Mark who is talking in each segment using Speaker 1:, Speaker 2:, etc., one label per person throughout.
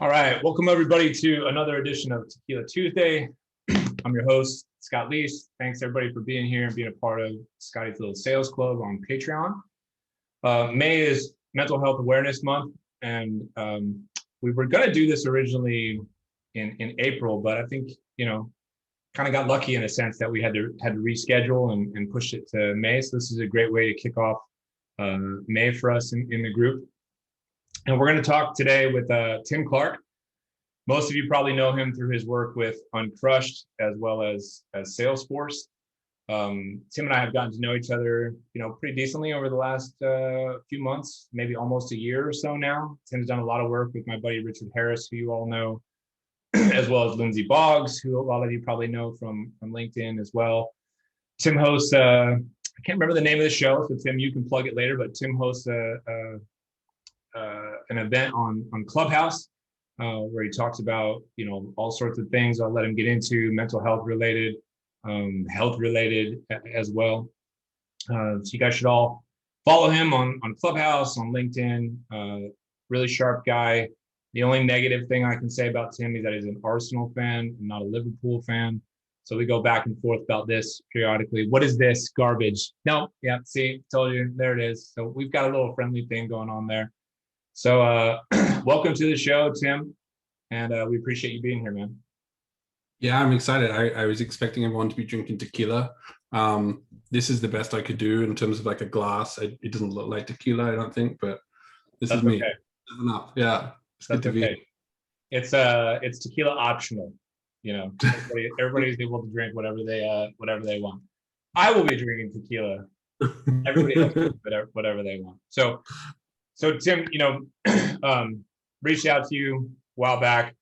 Speaker 1: All right, welcome everybody to another edition of Tequila Tuesday. I'm your host, Scott Leash. Thanks everybody for being here and being a part of Scotty's Little Sales Club on Patreon. May is Mental Health Awareness Month, and we were going to do this originally in April, but I think, kind of got lucky in a sense that we had to reschedule and push it to May. So this is a great way to kick off May for us in the group. And we're going to talk today with Tim Clarke. Most of you probably know him through his work with UnCrushed as well as Salesforce. Tim and I have gotten to know each other, pretty decently over the last few months, maybe almost a year or so now. Tim's done a lot of work with my buddy Richard Harris, who you all know, as well as Lindsay Boggs, who a lot of you probably know from LinkedIn as well. Tim hosts, I can't remember the name of the show, so Tim, you can plug it later, but Tim hosts an event on Clubhouse where he talks about all sorts of things. I'll let him get into mental health related, as well. So you guys should all follow him on Clubhouse, on LinkedIn. Really sharp guy. The only negative thing I can say about Tim is that he's an Arsenal fan, not a Liverpool fan. So we go back and forth about this periodically. What is this garbage? No, yeah, see, told you, there it is. So we've got a little friendly thing going on there. So welcome to the show, Tim, and we appreciate you being here, man.
Speaker 2: Yeah, I'm excited. I was expecting everyone to be drinking tequila. This is the best I could do in terms of like a glass. It doesn't look like tequila, I don't think, but this is me.
Speaker 1: Okay.
Speaker 2: Up. Yeah, it's good to be here.
Speaker 1: It's tequila optional. Everybody's able to drink whatever they want. I will be drinking tequila. Everybody else can do whatever they want. So Tim, reached out to you a while back,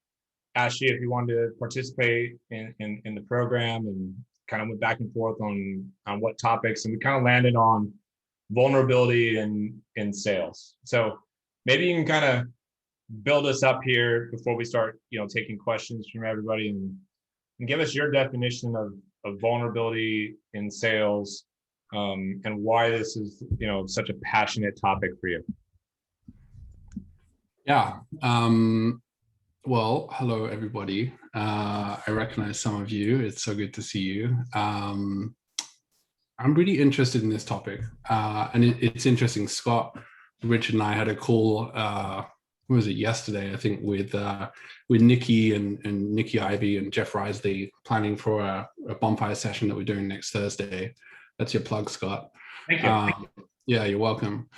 Speaker 1: asked you if you wanted to participate in the program, and kind of went back and forth on what topics, and we kind of landed on vulnerability in sales. So maybe you can kind of build us up here before we start, taking questions from everybody, and give us your definition of vulnerability in sales, and why this is, such a passionate topic for you.
Speaker 2: Yeah. Well, hello, everybody. I recognize some of you. It's so good to see you. I'm really interested in this topic. And it's interesting. Scott, Richard, and I had a call, what was it, yesterday, I think, with Nikki and Nikki Ivey and Jeff Risley, planning for a bonfire session that we're doing next Thursday. That's your plug, Scott.
Speaker 1: Thank you.
Speaker 2: Yeah, you're welcome.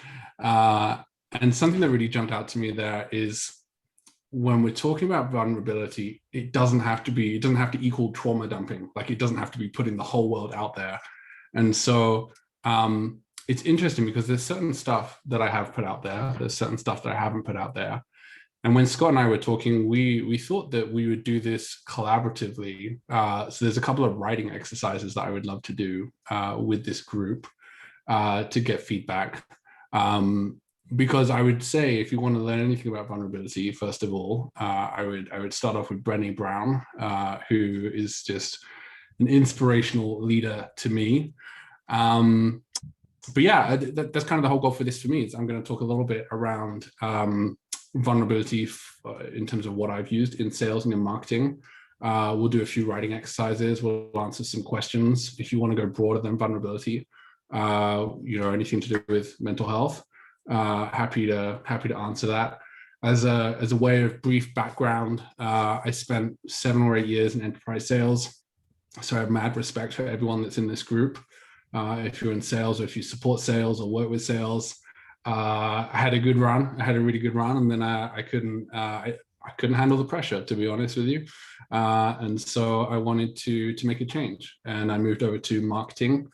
Speaker 2: And something that really jumped out to me there is when we're talking about vulnerability, it doesn't have to equal trauma dumping. Like, it doesn't have to be putting the whole world out there. And so it's interesting because there's certain stuff that I have put out there. There's certain stuff that I haven't put out there. And when Scott and I were talking, we thought that we would do this collaboratively. So there's a couple of writing exercises that I would love to do with this group to get feedback. Because I would say, if you want to learn anything about vulnerability, first of all, I would start off with Brené Brown, who is just an inspirational leader to me. But yeah, that's kind of the whole goal for this for me. Is I'm going to talk a little bit around vulnerability in terms of what I've used in sales and in marketing. We'll do a few writing exercises. We'll answer some questions. If you want to go broader than vulnerability, anything to do with mental health, happy to answer that. As a way of brief background, I spent 7 or 8 years in enterprise sales, so I have mad respect for everyone that's in this group. If you're in sales, or if you support sales or work with sales, I had a good run. I had a really good run, and then I couldn't handle the pressure, to be honest with you, and so I wanted to make a change, and I moved over to marketing.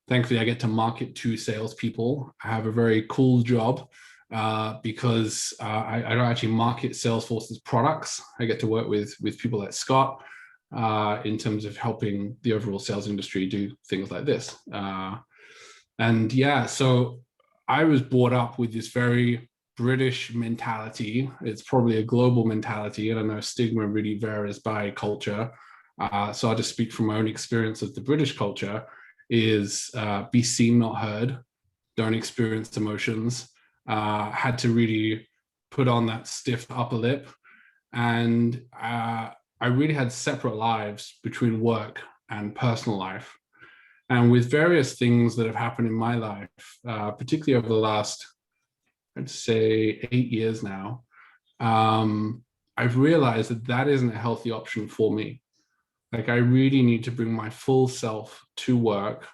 Speaker 2: Thankfully, I get to market to salespeople. I have a very cool job because I don't actually market Salesforce's products. I get to work with people like Scott in terms of helping the overall sales industry do things like this. And yeah, so I was brought up with this very British mentality. It's probably a global mentality, and I know stigma really varies by culture. So I'll just speak from my own experience of the British culture. Is be seen, not heard, don't experience emotions, had to really put on that stiff upper lip And I really had separate lives between work and personal life. And with various things that have happened in my life, particularly over the last, I'd say 8 years now, I've realized that that isn't a healthy option for me. Like, I really need to bring my full self to work,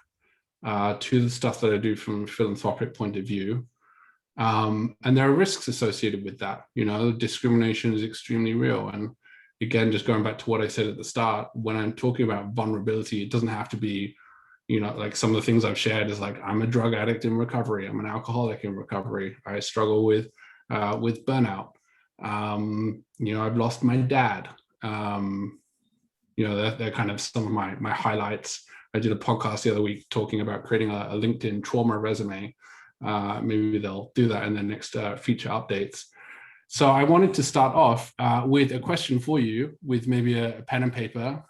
Speaker 2: to the stuff that I do from a philanthropic point of view. And there are risks associated with that. You know, discrimination is extremely real. And again, just going back to what I said at the start, when I'm talking about vulnerability, it doesn't have to be, you know, like some of the things I've shared is like, I'm a drug addict in recovery. I'm an alcoholic in recovery. I struggle with burnout. You know, I've lost my dad. You know, they're kind of some of my highlights. I did a podcast the other week talking about creating a LinkedIn trauma resume. Maybe they'll do that in the next feature updates. So I wanted to start off with a question for you, with maybe a pen and paper.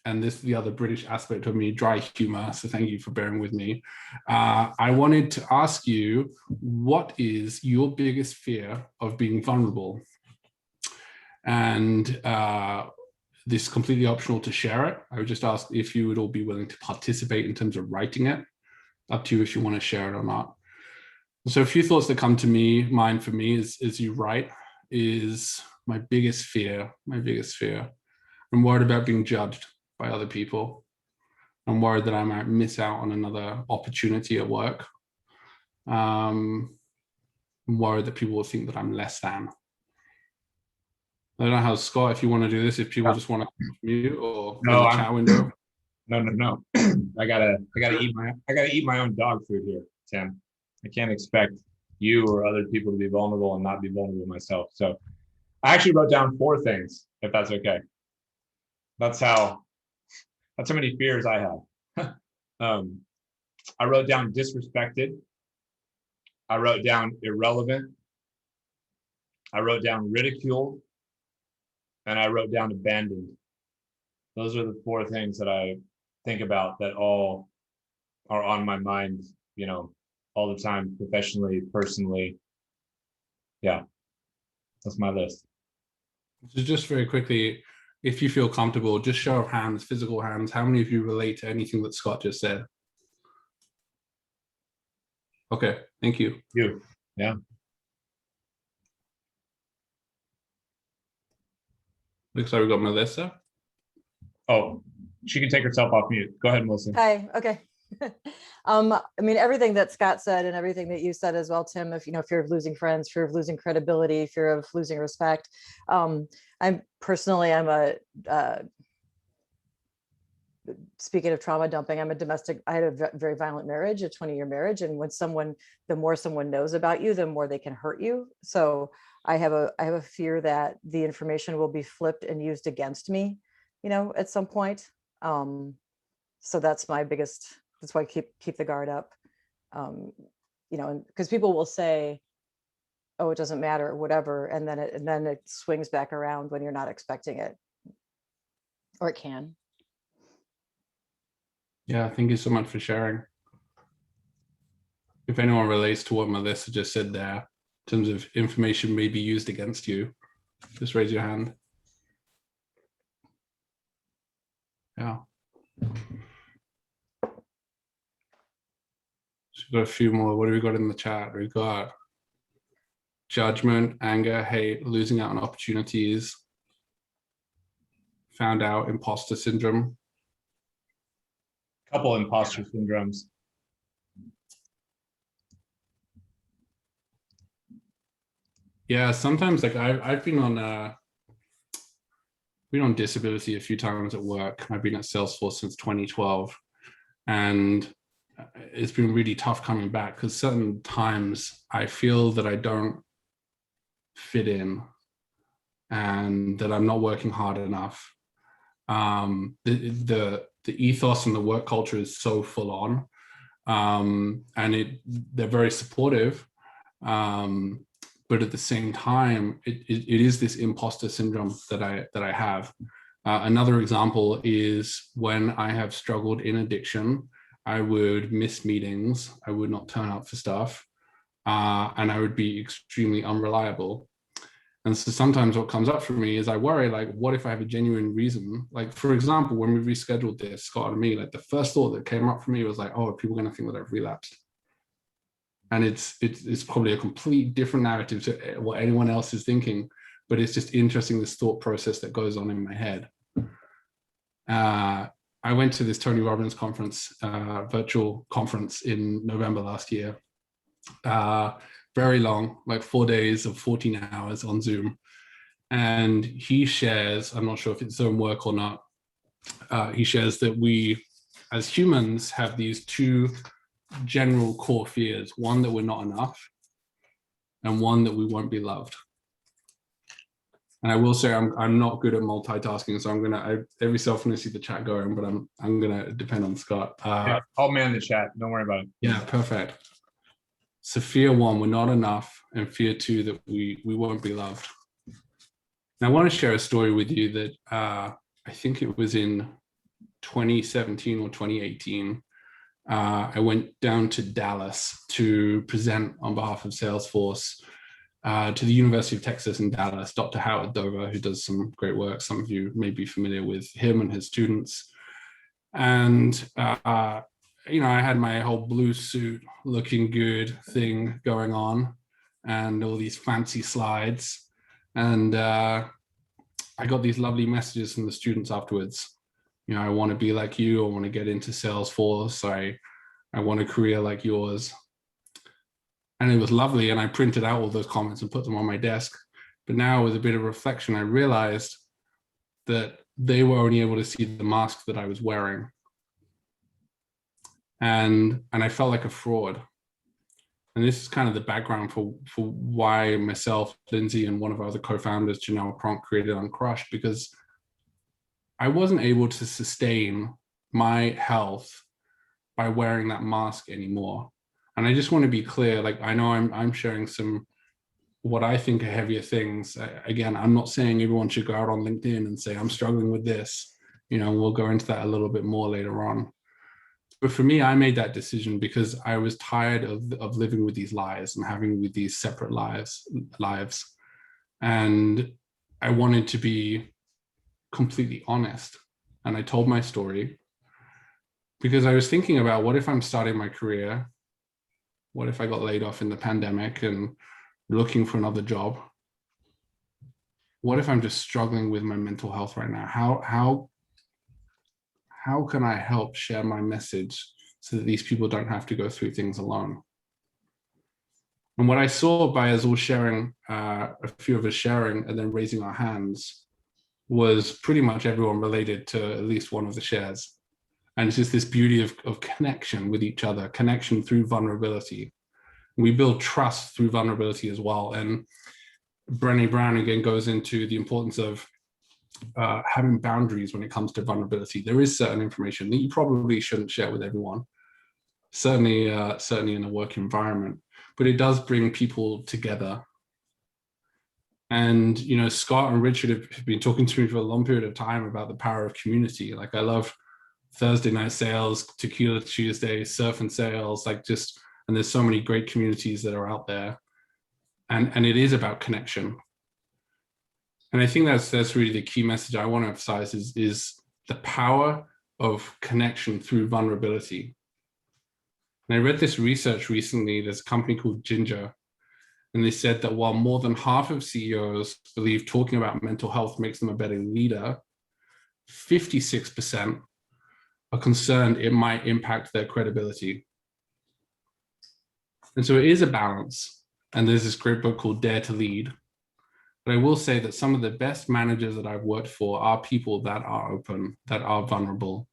Speaker 2: And this is the other British aspect of me, dry humor. So thank you for bearing with me. I wanted to ask you, what is your biggest fear of being vulnerable? And this is completely optional to share it. I would just ask if you would all be willing to participate in terms of writing it. Up to you if you want to share it or not. So a few thoughts that come to me, mine for me is, as you write, is my biggest fear. I'm worried about being judged by other people. I'm worried that I might miss out on another opportunity at work. I'm worried that people will think that I'm less than. I don't know how, Scott, if you want to do this, if people just want to mute or in the chat window.
Speaker 1: No. I gotta eat my own dog food here, Tim. I can't expect you or other people to be vulnerable and not be vulnerable myself. So I actually wrote down 4 things, if that's okay. That's how many fears I have. I wrote down disrespected. I wrote down irrelevant. I wrote down ridiculed. And I wrote down abandoned. Those are the 4 things that I think about that all are on my mind, you know, all the time, professionally, personally. Yeah, that's my list.
Speaker 2: So just very quickly, if you feel comfortable, just show of hands, physical hands, how many of you relate to anything that Scott just said? Okay, thank you.
Speaker 1: You, yeah.
Speaker 2: Looks like we got Melissa.
Speaker 1: Oh, she can take herself off mute. Go ahead, Melissa.
Speaker 3: Hi, okay. I mean, everything that Scott said and everything that you said as well, Tim, if, you know, fear of losing friends, fear of losing credibility, fear of losing respect. I'm a, speaking of trauma dumping, I had a very violent marriage, a 20-year marriage. And the more someone knows about you, the more they can hurt you. So I have a fear that the information will be flipped and used against me, you know, at some point. So that's my biggest, that's why I keep the guard up. You know, because people will say, oh, it doesn't matter or whatever. And then it swings back around when you're not expecting it, or it can.
Speaker 2: Yeah, thank you so much for sharing. If anyone relates to what Melissa just said there, in terms of information may be used against you, just raise your hand. Yeah. So we've got a few more. What have we got in the chat? We've got judgment, anger, hate, losing out on opportunities, found out, imposter syndrome.
Speaker 1: Couple imposter syndromes.
Speaker 2: Yeah, sometimes like I've been on disability a few times at work. I've been at Salesforce since 2012, and it's been really tough coming back because certain times I feel that I don't fit in and that I'm not working hard enough. The ethos and the work culture is so full on, and they're very supportive, but at the same time, it is this imposter syndrome that I have. Another example is when I have struggled in addiction, I would miss meetings, I would not turn up for stuff, and I would be extremely unreliable. And so sometimes what comes up for me is I worry, like, what if I have a genuine reason? Like, for example, when we rescheduled this, Scott and me, like the first thought that came up for me was like, oh, are people going to think that I've relapsed? And it's probably a complete different narrative to what anyone else is thinking, but it's just interesting, this thought process that goes on in my head. I went to this Tony Robbins conference, virtual conference in November last year. Very long, like 4 days of 14 hours on Zoom. And he shares, I'm not sure if it's his own work or not, he shares that we as humans have these two general core fears, one that we're not enough and one that we won't be loved. And I will say I'm not good at multitasking, so I'm gonna every so often I see the chat going, but I'm gonna depend on Scott.
Speaker 1: Yeah, I'll man the chat. Don't worry about it.
Speaker 2: Yeah, perfect. So fear one, we're not enough, and fear two, that we won't be loved. And I want to share a story with you that I think it was in 2017 or 2018. I went down to Dallas to present on behalf of Salesforce to the University of Texas in Dallas, Dr. Howard Dover, who does some great work. Some of you may be familiar with him and his students. And, you know, I had my whole blue suit looking good thing going on and all these fancy slides. And I got these lovely messages from the students afterwards. You know, I want to be like you. I want to get into Salesforce. I want a career like yours. And it was lovely. And I printed out all those comments and put them on my desk. But now with a bit of reflection, I realized that they were only able to see the mask that I was wearing. And I felt like a fraud. And this is kind of the background for why myself, Lindsay, and one of our other co-founders, Janelle Cronk, created UnCrushed, because I wasn't able to sustain my health by wearing that mask anymore. And I just want to be clear, like, I know I'm sharing some what I think are heavier things. Again, I'm not saying everyone should go out on LinkedIn and say, I'm struggling with this. You know, we'll go into that a little bit more later on. But for me, I made that decision because I was tired of living with these lies and having with these separate lives. And I wanted to be completely honest. And I told my story because I was thinking about, what if I'm starting my career? What if I got laid off in the pandemic and looking for another job? What if I'm just struggling with my mental health right now? How can I help share my message so that these people don't have to go through things alone? And what I saw by us all sharing, a few of us sharing and then raising our hands, was pretty much everyone related to at least one of the shares. And it's just this beauty of connection with each other, connection through vulnerability. We build trust through vulnerability as well. And Brené Brown again goes into the importance of having boundaries when it comes to vulnerability. There is certain information that you probably shouldn't share with everyone, certainly in a work environment, but it does bring people together. And, you know, Scott and Richard have been talking to me for a long period of time about the power of community. Like, I love Thursday Night Sales, Tequila Tuesday, Surf and Sales, like just, and there's so many great communities that are out there. And it is about connection. And I think that's really the key message I want to emphasize is the power of connection through vulnerability. And I read this research recently. There's a company called Ginger, and they said that while more than half of CEOs believe talking about mental health makes them a better leader, 56% are concerned it might impact their credibility. And so it is a balance. And there's this great book called Dare to Lead. But I will say that some of the best managers that I've worked for are people that are open, that are vulnerable.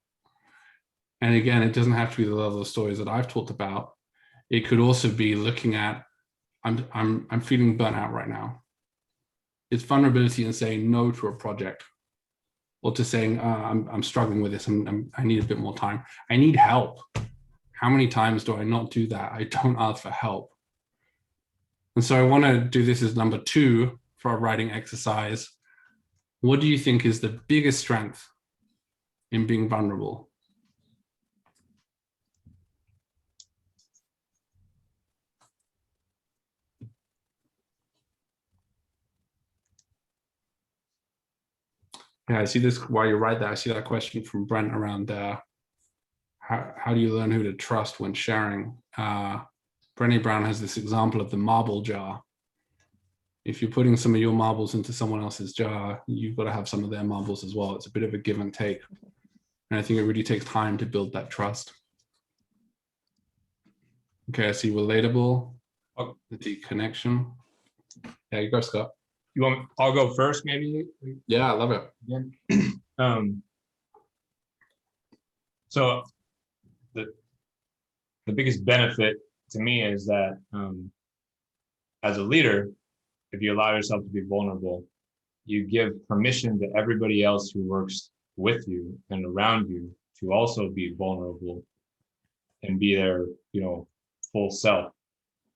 Speaker 2: And again, it doesn't have to be the level of stories that I've talked about. It could also be looking at, I'm feeling burnt out right now. It's vulnerability in saying no to a project, or to saying, I'm struggling with this and I need a bit more time. I need help. How many times do I not do that? I don't ask for help. And so I want to do this as number 2 for our writing exercise. What do you think is the biggest strength in being vulnerable? Yeah, I see this while you write that. I see that question from Brent around how do you learn who to trust when sharing? Brené Brown has this example of the marble jar. If you're putting some of your marbles into someone else's jar, you've got to have some of their marbles as well. It's a bit of a give and take. And I think it really takes time to build that trust. Okay, I see relatable, the deep connection. Yeah, you go, Scott.
Speaker 1: You want? I'll go first, maybe.
Speaker 2: Yeah, I love it.
Speaker 1: Yeah. So the biggest benefit to me is that as a leader, if you allow yourself to be vulnerable, you give permission to everybody else who works with you and around you to also be vulnerable and be their, full self.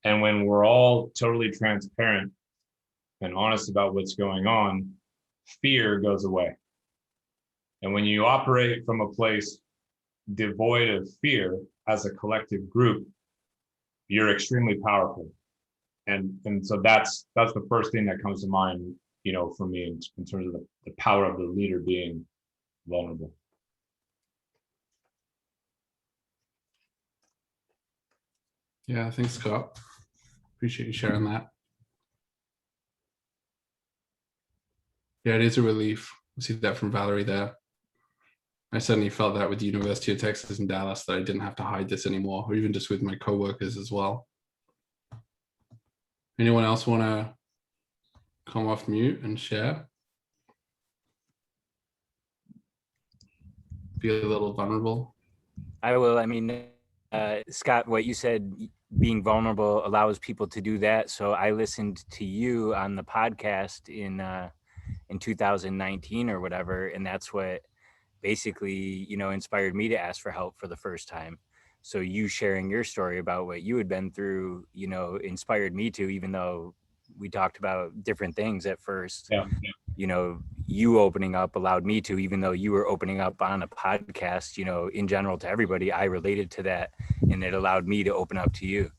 Speaker 1: And when we're all totally transparent and honest about what's going on, fear goes away. And when you operate from a place devoid of fear as a collective group, you're extremely powerful. And so that's the first thing that comes to mind, for me in terms of the power of the leader being vulnerable.
Speaker 2: Yeah, thanks, Scott. Appreciate you sharing that. Yeah, it is a relief. I see that from Valerie there. I certainly felt that with the University of Texas in Dallas, that I didn't have to hide this anymore, or even just with my coworkers as well. Anyone else want to come off mute and share? Feel a little vulnerable?
Speaker 4: I will. I mean, Scott, what you said, being vulnerable allows people to do that. So I listened to you on the podcast in 2019 or whatever, and that's what basically, inspired me to ask for help for the first time. So you sharing your story about what you had been through, inspired me to, even though we talked about different things at first.
Speaker 1: Yeah.
Speaker 4: You opening up allowed me to, even though you were opening up on a podcast, in general to everybody, I related to that, and it allowed me to open up to you.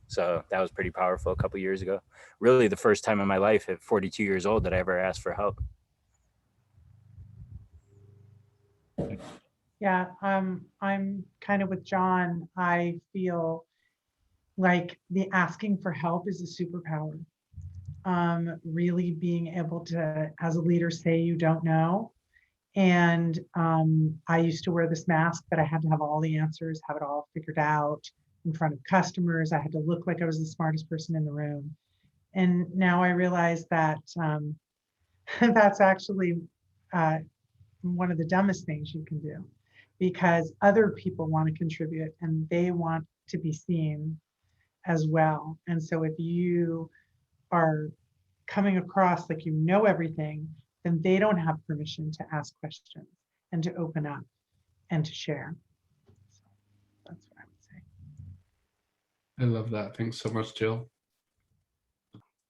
Speaker 4: So that was pretty powerful a couple of years ago. Really the first time in my life at 42 years old that I ever asked for help.
Speaker 5: Yeah, I'm kind of with John. I feel like the asking for help is a superpower. Really being able to, as a leader, say you don't know. And I used to wear this mask, but I had to have all the answers, have it all figured out in front of customers. I had to look like I was the smartest person in the room. And now I realize that that's actually one of the dumbest things you can do, because other people want to contribute and they want to be seen as well. And so if you are coming across like you know everything, then they don't have permission to ask questions and to open up and to share. So that's what I would say.
Speaker 2: I love that. Thanks so much, Jill.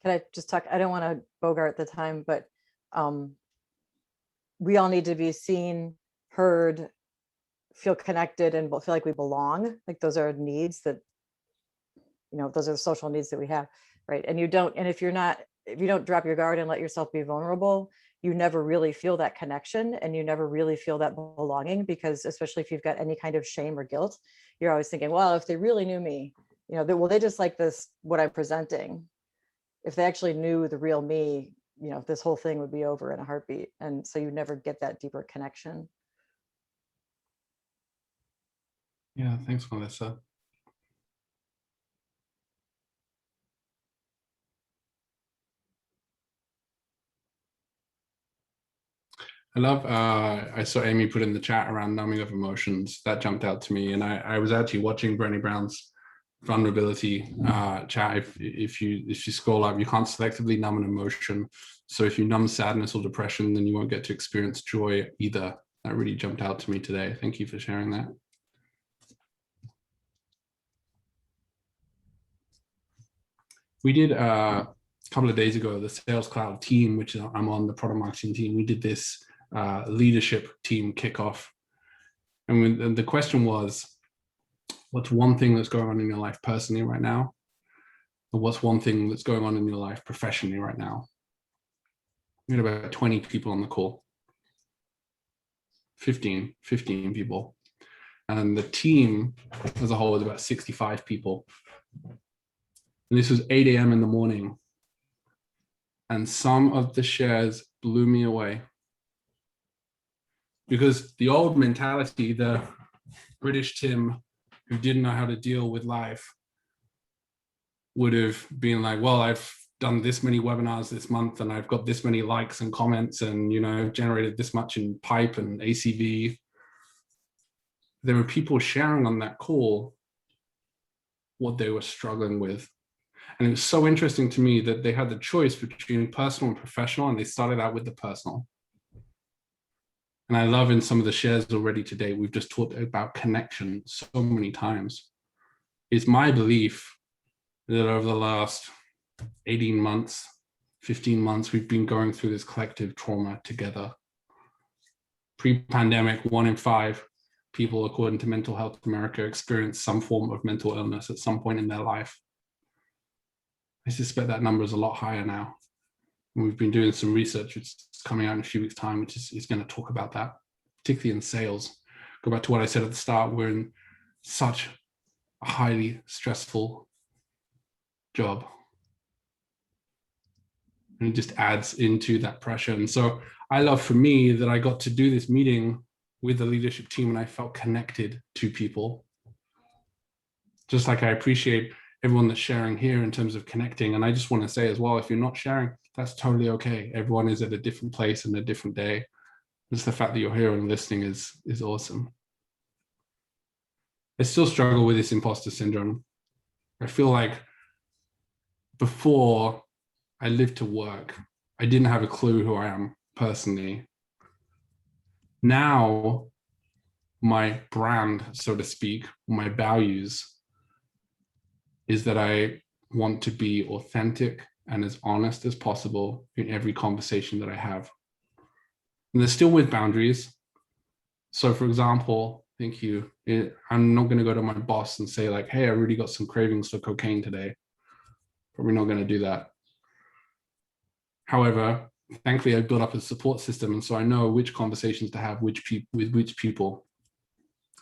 Speaker 3: Can I just talk? I don't want to bogart the time, but we all need to be seen, heard, feel connected, and feel like we belong. Like those are needs that, those are the social needs that we have, right? And if you don't drop your guard and let yourself be vulnerable, you never really feel that connection, and you never really feel that belonging, because especially if you've got any kind of shame or guilt, you're always thinking, well, if they really knew me, they just like this, what I'm presenting. If they actually knew the real me, this whole thing would be over in a heartbeat. And so you never get that deeper connection.
Speaker 2: Yeah, thanks, Melissa. I love, I saw Amy put in the chat around numbing of emotions. That jumped out to me. And I was actually watching Brené Brown's vulnerability chat. If you scroll up, you can't selectively numb an emotion. So if you numb sadness or depression, then you won't get to experience joy either. That really jumped out to me today. Thank you for sharing that. We did a couple of days ago, the Sales Cloud team, which I'm on, the product marketing team, we did this leadership team kickoff. And the question was, what's one thing that's going on in your life personally right now? And what's one thing that's going on in your life professionally right now? We had about 20 people on the call. 15 people. And the team as a whole was about 65 people. And this was 8 a.m. in the morning. And some of the shares blew me away. Because the old mentality, the British Tim who didn't know how to deal with life would have been like, well, I've done this many webinars this month and I've got this many likes and comments and, you know, generated this much in pipe and ACV. There were people sharing on that call what they were struggling with. And it was so interesting to me that they had the choice between personal and professional, and they started out with the personal. And I love in some of the shares already today, we've just talked about connection so many times. It's my belief that over the last 18 months, 15 months, we've been going through this collective trauma together. Pre-pandemic, 1 in 5 people, according to Mental Health America, experience some form of mental illness at some point in their life. I suspect that number is a lot higher now. And we've been doing some research, which is coming out in a few weeks' time, which is going to talk about that, particularly in sales. Go back to what I said at the start, we're in such a highly stressful job. And it just adds into that pressure. And so I love for me that I got to do this meeting with the leadership team and I felt connected to people. Just like I appreciate everyone that's sharing here in terms of connecting. And I just want to say as well, if you're not sharing, that's totally okay. Everyone is at a different place and a different day. Just the fact that you're here and listening is awesome. I still struggle with this imposter syndrome. I feel like before I lived to work, I didn't have a clue who I am personally. Now, my brand, so to speak, my values is that I want to be authentic and as honest as possible in every conversation that I have. And they're still with boundaries. So for example, thank you. I'm not going to go to my boss and say like, hey, I really got some cravings for cocaine today. Probably not going to do that. However, thankfully, I've built up a support system. And so I know which conversations to have with which people.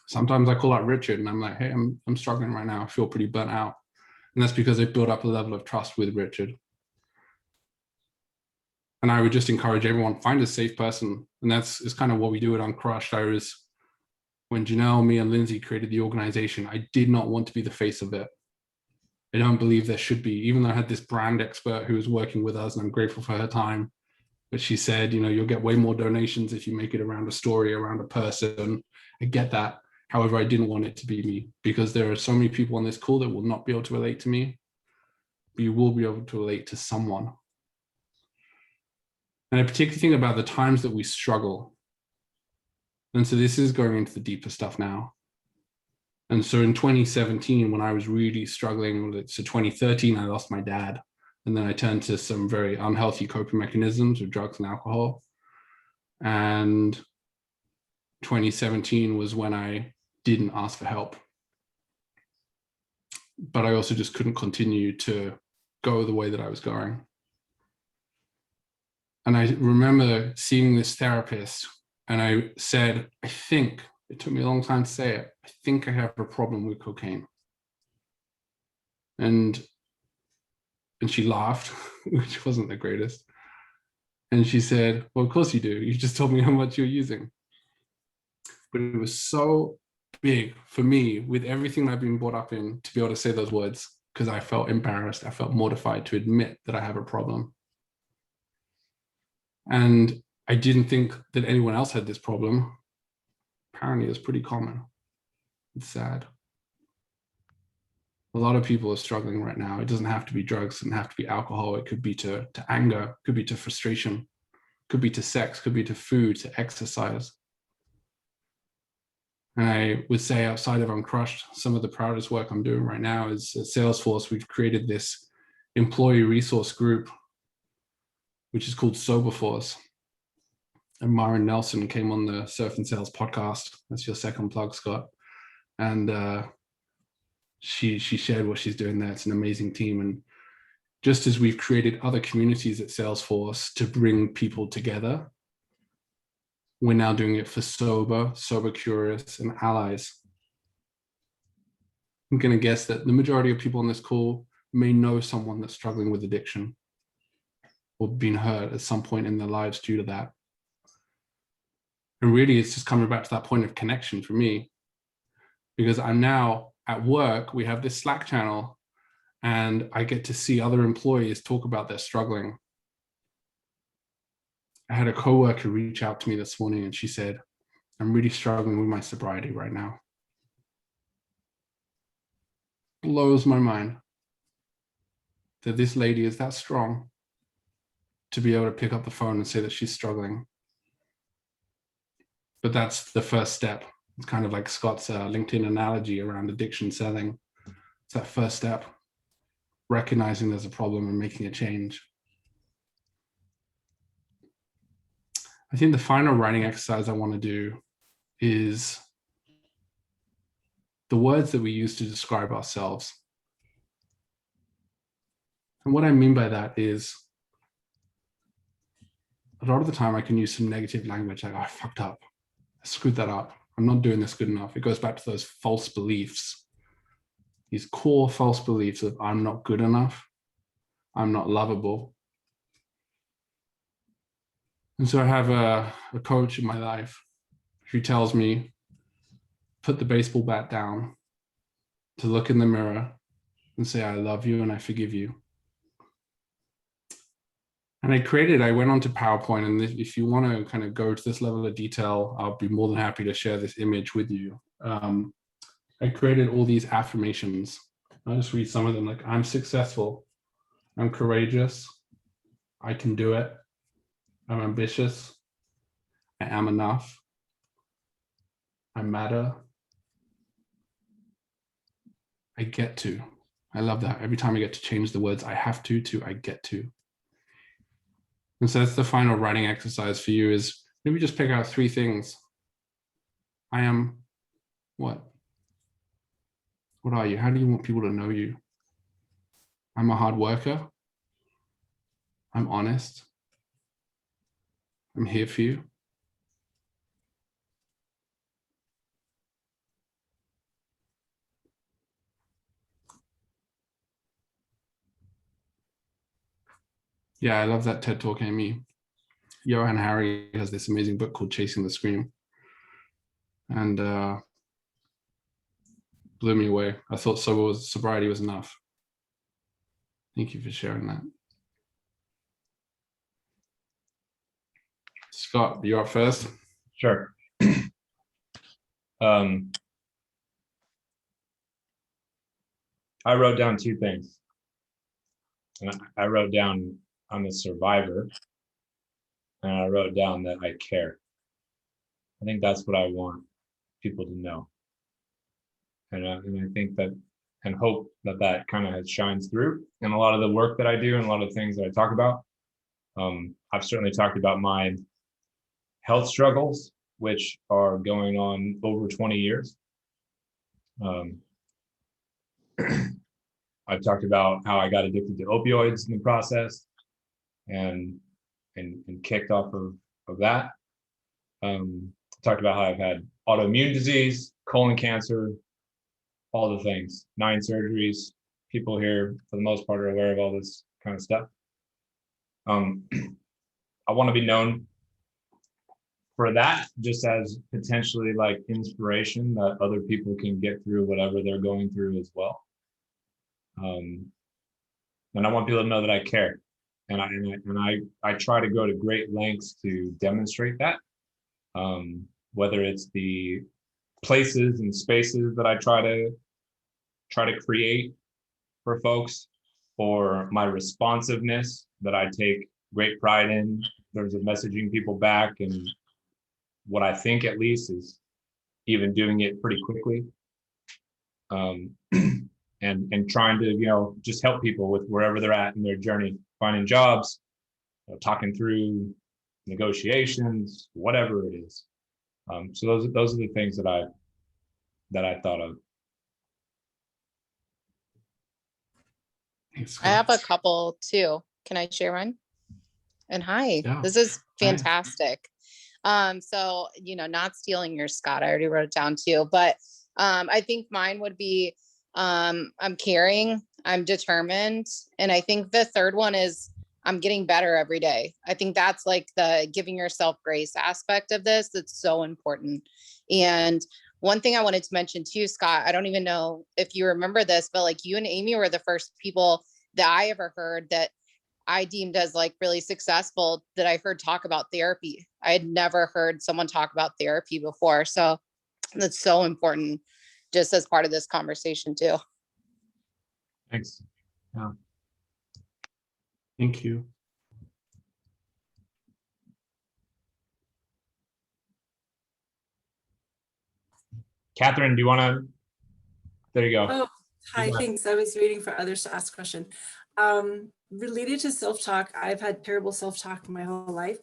Speaker 2: Sometimes I call out Richard and I'm like, hey, I'm struggling right now. I feel pretty burnt out. And that's because I've built up a level of trust with Richard. And I would just encourage everyone, find a safe person. And it's kind of what we do at UnCrushed. When Janelle, me, and Lindsay created the organization, I did not want to be the face of it. I don't believe there should be, even though I had this brand expert who was working with us, and I'm grateful for her time. But she said, you know, you'll get way more donations if you make it around a story, around a person. I get that. However, I didn't want it to be me because there are so many people on this call that will not be able to relate to me, but you will be able to relate to someone. And I particularly think about the times that we struggle. And so this is going into the deeper stuff now. And so in 2017, when I was really struggling, so 2013, I lost my dad. And then I turned to some very unhealthy coping mechanisms with drugs and alcohol. And 2017 was when I didn't ask for help. But I also just couldn't continue to go the way that I was going. And I remember seeing this therapist and I said, I think, it took me a long time to say it, I think I have a problem with cocaine. And she laughed, which wasn't the greatest. And she said, well, of course you do. You just told me how much you're using. But it was so big for me with everything I've been brought up in to be able to say those words because I felt embarrassed. I felt mortified to admit that I have a problem. And I didn't think that anyone else had this problem. Apparently it's pretty common. It's sad. A lot of people are struggling right now. It doesn't have to be drugs, it doesn't have to be alcohol. It could be to anger, it could be to frustration, it could be to sex, it could be to food, to exercise. And I would say outside of UnCrushed, some of the proudest work I'm doing right now is at Salesforce. We've created this employee resource group, which is called Soberforce. And Myron Nelson came on the Surf and Sales podcast. That's your second plug, Scott. And she shared what she's doing there. It's an amazing team. And just as we've created other communities at Salesforce to bring people together, We're now doing it for sober curious, and allies. I'm going to guess that the majority of people on this call may know someone that's struggling with addiction or been hurt at some point in their lives due to that. And really, it's just coming back to that point of connection for me, because I'm now at work, we have this Slack channel, and I get to see other employees talk about their struggling. I had a coworker reach out to me this morning, and she said, I'm really struggling with my sobriety right now. Blows my mind that this lady is that strong to be able to pick up the phone and say that she's struggling. But that's the first step. It's kind of like Scott's LinkedIn analogy around addiction selling. It's that first step, recognizing there's a problem and making a change. I think the final writing exercise I want to do is the words that we use to describe ourselves. And what I mean by that is, a lot of the time I can use some negative language, like, oh, I fucked up, I screwed that up, I'm not doing this good enough. It goes back to those false beliefs, these core false beliefs of I'm not good enough, I'm not lovable. And so I have a coach in my life who tells me, put the baseball bat down, to look in the mirror and say, I love you and I forgive you. And I went onto PowerPoint, and if you want to kind of go to this level of detail, I'll be more than happy to share this image with you. I created all these affirmations. I'll just read some of them, like, I'm successful, I'm courageous, I can do it, I'm ambitious, I am enough, I matter, I get to. I love that. Every time I get to change the words I have to I get to. And so that's the final writing exercise for you, is maybe just pick out 3 things. I am what? What are you? How do you want people to know you? I'm a hard worker. I'm honest. I'm here for you. Yeah, I love that TED Talk, Amy. Johan Hari has this amazing book called Chasing the Scream. And blew me away. I thought sobriety was enough. Thank you for sharing that. Scott, you're up first.
Speaker 1: Sure. I wrote down 2 things. And I wrote down, I'm a survivor. And I wrote down that I care. I think that's what I want people to know. And I think that, and hope that kind of shines through in a lot of the work that I do and a lot of the things that I talk about. I've certainly talked about my health struggles, which are going on over 20 years. I've talked about how I got addicted to opioids in the process and kicked off of that. Talked about how I've had autoimmune disease, colon cancer, all the things, 9 surgeries. People here, for the most part, are aware of all this kind of stuff. I want to be known for that, just as potentially like inspiration that other people can get through whatever they're going through as well. And I want people to know that I care, and I try to go to great lengths to demonstrate that. Whether it's the places and spaces that I try to create for folks, or my responsiveness that I take great pride in terms of messaging people back, and what I think at least is even doing it pretty quickly. And trying to, just help people with wherever they're at in their journey, finding jobs, talking through negotiations, whatever it is. So those are the things that I thought of.
Speaker 6: I have a couple too. Can I share one? And hi,
Speaker 2: Yeah.
Speaker 6: this is fantastic. So, not stealing your, Scott, I already wrote it down too, but I think mine would be, I'm caring, I'm determined. And I think the third one is I'm getting better every day. I think that's like the giving yourself grace aspect of this. That's so important. And one thing I wanted to mention too, Scott, I don't even know if you remember this, but like you and Amy were the first people that I ever heard that I deemed as like really successful that I heard talk about therapy. I had never heard someone talk about therapy before. So that's so important just as part of this conversation too.
Speaker 1: Thanks. Yeah.
Speaker 2: Thank you.
Speaker 1: Catherine, do you want to? There you go.
Speaker 7: Oh, hi, thanks. I was waiting for others to ask a question. Related to self-talk, I've had terrible self-talk my whole life.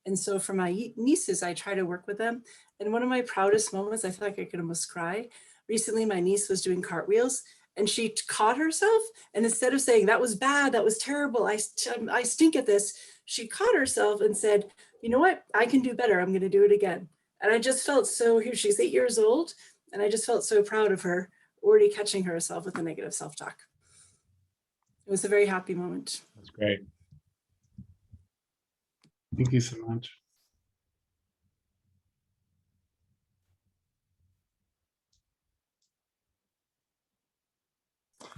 Speaker 7: And so for my nieces, I try to work with them. And one of my proudest moments, I feel like I could almost cry. Recently, my niece was doing cartwheels and she caught herself. And instead of saying, that was bad, that was terrible, I stink at this, she caught herself and said, you know what, I can do better. I'm going to do it again. And I just felt so, here she's 8 years old. And I just felt so proud of her already catching herself with a negative self-talk. It was a very happy moment.
Speaker 1: That's great.
Speaker 2: Thank you so much.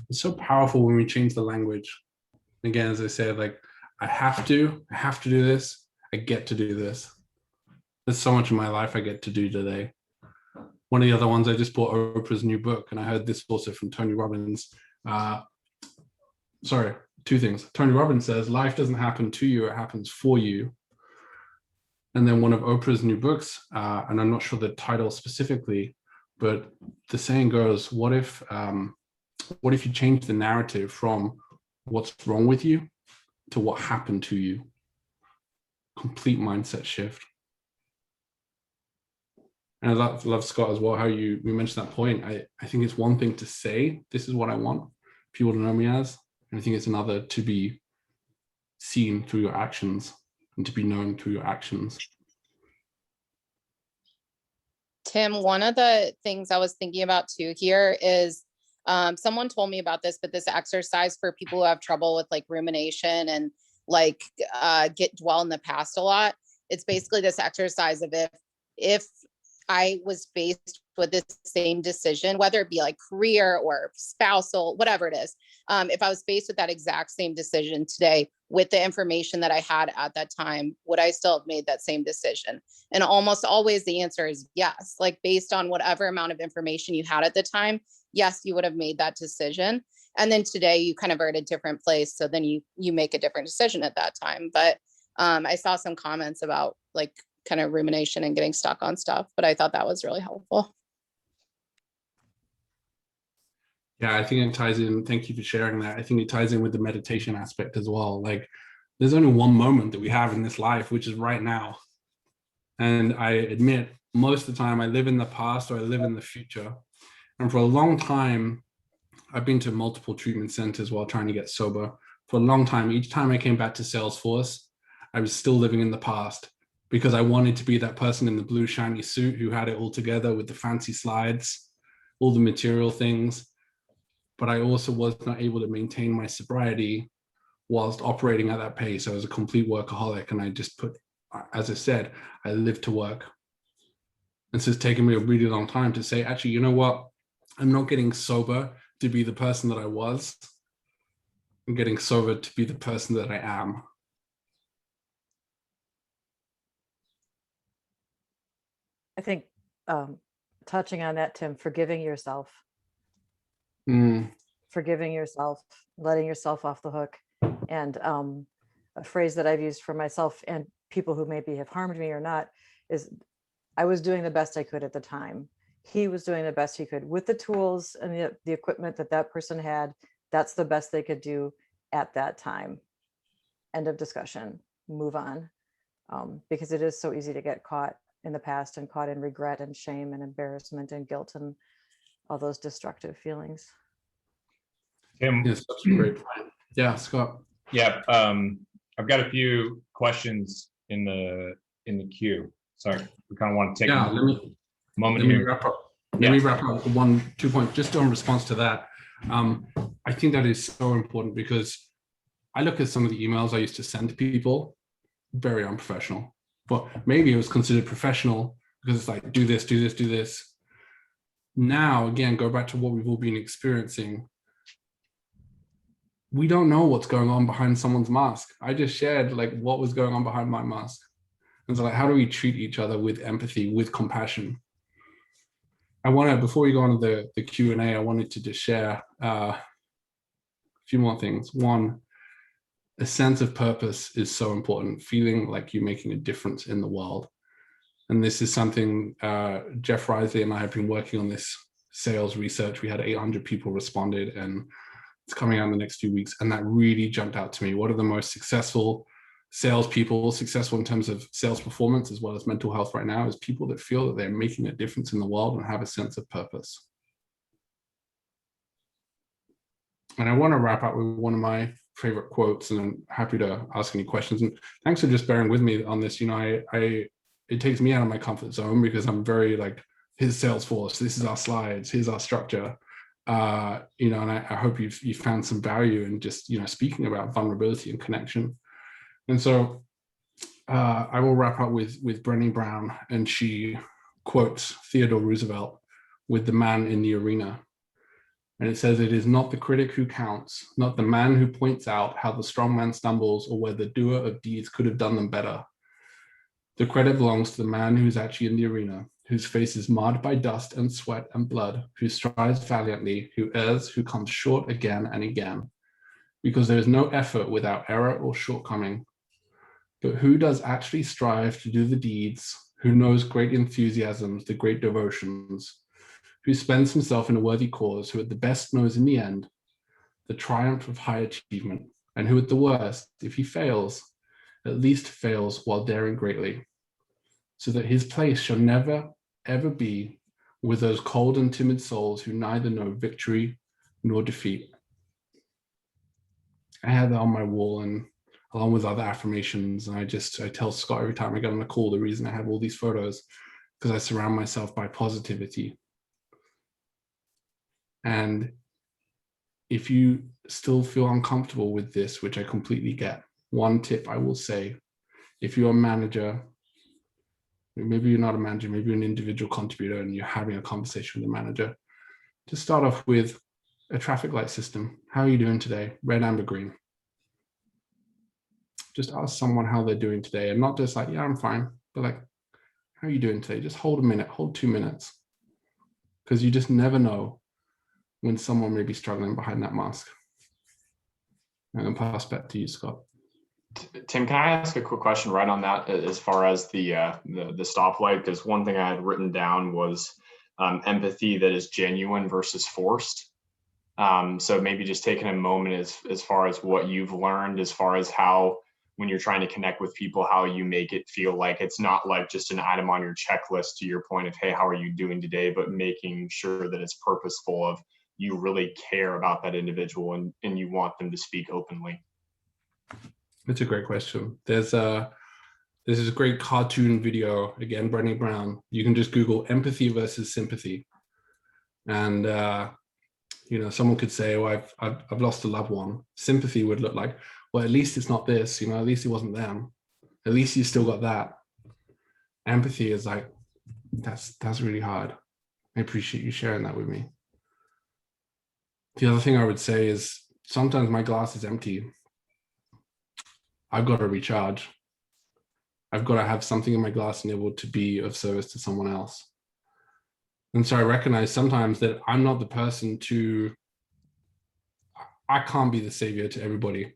Speaker 2: It's so powerful when we change the language. Again, as I said, like, I have to do this. I get to do this. There's so much in my life I get to do today. One of the other ones, I just bought Oprah's new book, and I heard this also from Tony Robbins. Sorry, two things. Tony Robbins says, life doesn't happen to you, it happens for you. And then one of Oprah's new books, and I'm not sure the title specifically, but the saying goes, what if you change the narrative from what's wrong with you to what happened to you? Complete mindset shift. And I love Scott as well, how we mentioned that point. I think it's one thing to say, this is what I want people to know me as. And I think it's another to be seen through your actions and to be known through your actions.
Speaker 6: Tim, one of the things I was thinking about too here is someone told me about this, but this exercise for people who have trouble with like rumination and like dwell in the past a lot. It's basically this exercise of if I was faced with this same decision, whether it be like career or spousal, whatever it is, if I was faced with that exact same decision today with the information that I had at that time, would I still have made that same decision? And almost always the answer is yes. Like based on whatever amount of information you had at the time, yes, you would have made that decision. And then today you kind of are at a different place. So then you make a different decision at that time. But I saw some comments about like kind of rumination and getting stuck on stuff, but I thought that was really helpful.
Speaker 2: Yeah, I think it ties in. Thank you for sharing that. I think it ties in with the meditation aspect as well. Like there's only one moment that we have in this life, which is right now. And I admit most of the time I live in the past or I live in the future. And for a long time, I've been to multiple treatment centers while trying to get sober. For a long time, each time I came back to Salesforce, I was still living in the past because I wanted to be that person in the blue shiny suit who had it all together with the fancy slides, all the material things. But I also was not able to maintain my sobriety whilst operating at that pace. I was a complete workaholic, and I just put, as I said, I live to work. And so it's taken me a really long time to say, actually, you know what? I'm not getting sober to be the person that I was. I'm getting sober to be the person that I am.
Speaker 3: I think touching on that, Tim, forgiving yourself. Forgiving yourself, letting yourself off the hook. And a phrase that I've used for myself and people who maybe have harmed me or not is, I was doing the best I could at the time. He was doing the best he could with the tools and the equipment that person had. That's the best they could do at that time. End of discussion. Move on. Because it is so easy to get caught in the past and caught in regret and shame and embarrassment and guilt and all those destructive feelings.
Speaker 1: Tim,
Speaker 2: Yes, that's a great point. Yeah, Scott.
Speaker 1: Yeah, I've got a few questions in the queue. Sorry, we kind of want to take
Speaker 2: Yeah,
Speaker 1: a
Speaker 2: let
Speaker 1: moment
Speaker 2: me
Speaker 1: here.
Speaker 2: wrap up.
Speaker 1: Yeah.
Speaker 2: Let me wrap up 2 points just in response to that. I think that is so important because I look at some of the emails I used to send to people, very unprofessional, but maybe it was considered professional because it's like, do this, do this, do this. Now, again, go back to what we've all been experiencing. We don't know what's going on behind someone's mask. I just shared like what was going on behind my mask. And so like, how do we treat each other with empathy, with compassion? I want to, before we go on to the Q&A, I wanted to just share a few more things. One, a sense of purpose is so important, feeling like you're making a difference in the world. And this is something Jeff Risley and I have been working on this sales research. We had 800 people responded and it's coming out in the next few weeks. And that really jumped out to me. What are the most successful salespeople, successful in terms of sales performance as well as mental health right now, is people that feel that they're making a difference in the world and have a sense of purpose. And I want to wrap up with one of my favorite quotes, and I'm happy to ask any questions. And thanks for just bearing with me on this. You know, it takes me out of my comfort zone because I'm very like, here's Salesforce, this is our slides, here's our structure. You know, and I hope you've found some value in just, you know, speaking about vulnerability and connection. And so I will wrap up with Brené Brown, and she quotes Theodore Roosevelt with the man in the arena. And it says, "It is not the critic who counts, not the man who points out how the strong man stumbles or where the doer of deeds could have done them better. The credit belongs to the man who's actually in the arena, whose face is marred by dust and sweat and blood, who strives valiantly, who errs, who comes short again and again. Because there is no effort without error or shortcoming. But who does actually strive to do the deeds, who knows great enthusiasms, the great devotions, who spends himself in a worthy cause, who at the best knows in the end the triumph of high achievement, and who at the worst, if he fails, at least fails while daring greatly, so that his place shall never, ever be with those cold and timid souls who neither know victory nor defeat." I had that on my wall, and along with other affirmations, and I tell Scott every time I get on a call, the reason I have all these photos, because I surround myself by positivity. And if you still feel uncomfortable with this, which I completely get, one tip I will say, if you're a manager, maybe you're not a manager, maybe you're an individual contributor and you're having a conversation with a manager, just start off with a traffic light system. How are you doing today? Red, amber, green. Just ask someone how they're doing today, and not just like, yeah, I'm fine, but like, how are you doing today? Just hold a minute, hold 2 minutes, because you just never know when someone may be struggling behind that mask. I'm going to pass back to you, Scott.
Speaker 8: Tim, can I ask a quick question right on that as far as the stoplight? Because one thing I had written down was empathy that is genuine versus forced. So maybe just taking a moment as far as what you've learned, as far as how, when you're trying to connect with people, how you make it feel like it's not like just an item on your checklist, to your point of, hey, how are you doing today? But making sure that it's purposeful, of you really care about that individual and you want them to speak openly.
Speaker 2: That's a great question. There's this great cartoon video, again, Brené Brown. You can just Google empathy versus sympathy. And, you know, someone could say, oh, I've lost a loved one. Sympathy would look like, well, at least it's not this, you know, at least it wasn't them. At least you still got that. Empathy is like, that's really hard. I appreciate you sharing that with me. The other thing I would say is sometimes my glass is empty. I've got to recharge. I've got to have something in my glass and able to be of service to someone else. And so I recognize sometimes that I'm not the person I can't be the savior to everybody.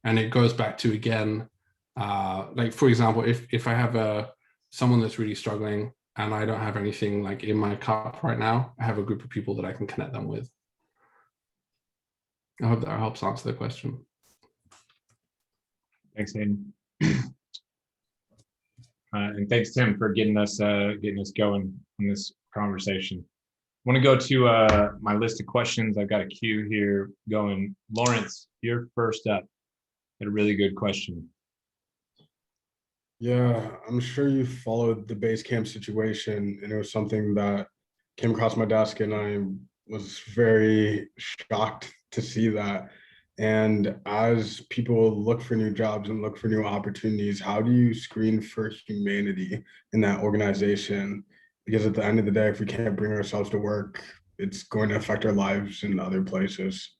Speaker 2: And it goes back to, again, like, for example, if I have someone that's really struggling and I don't have anything like in my cup right now, I have a group of people that I can connect them with. I hope that helps answer the question.
Speaker 1: Thanks, Hayden. And thanks, Tim, for getting us going on this conversation. I want to go to my list of questions. I've got a queue here going. Lawrence, you're first up. Got a really good question.
Speaker 9: Yeah, I'm sure you followed the base camp situation, and it was something that came across my desk, and I was very shocked to see that. And as people look for new jobs and look for new opportunities, how do you screen for humanity in that organization? Because at the end of the day, if we can't bring ourselves to work, it's going to affect our lives in other places.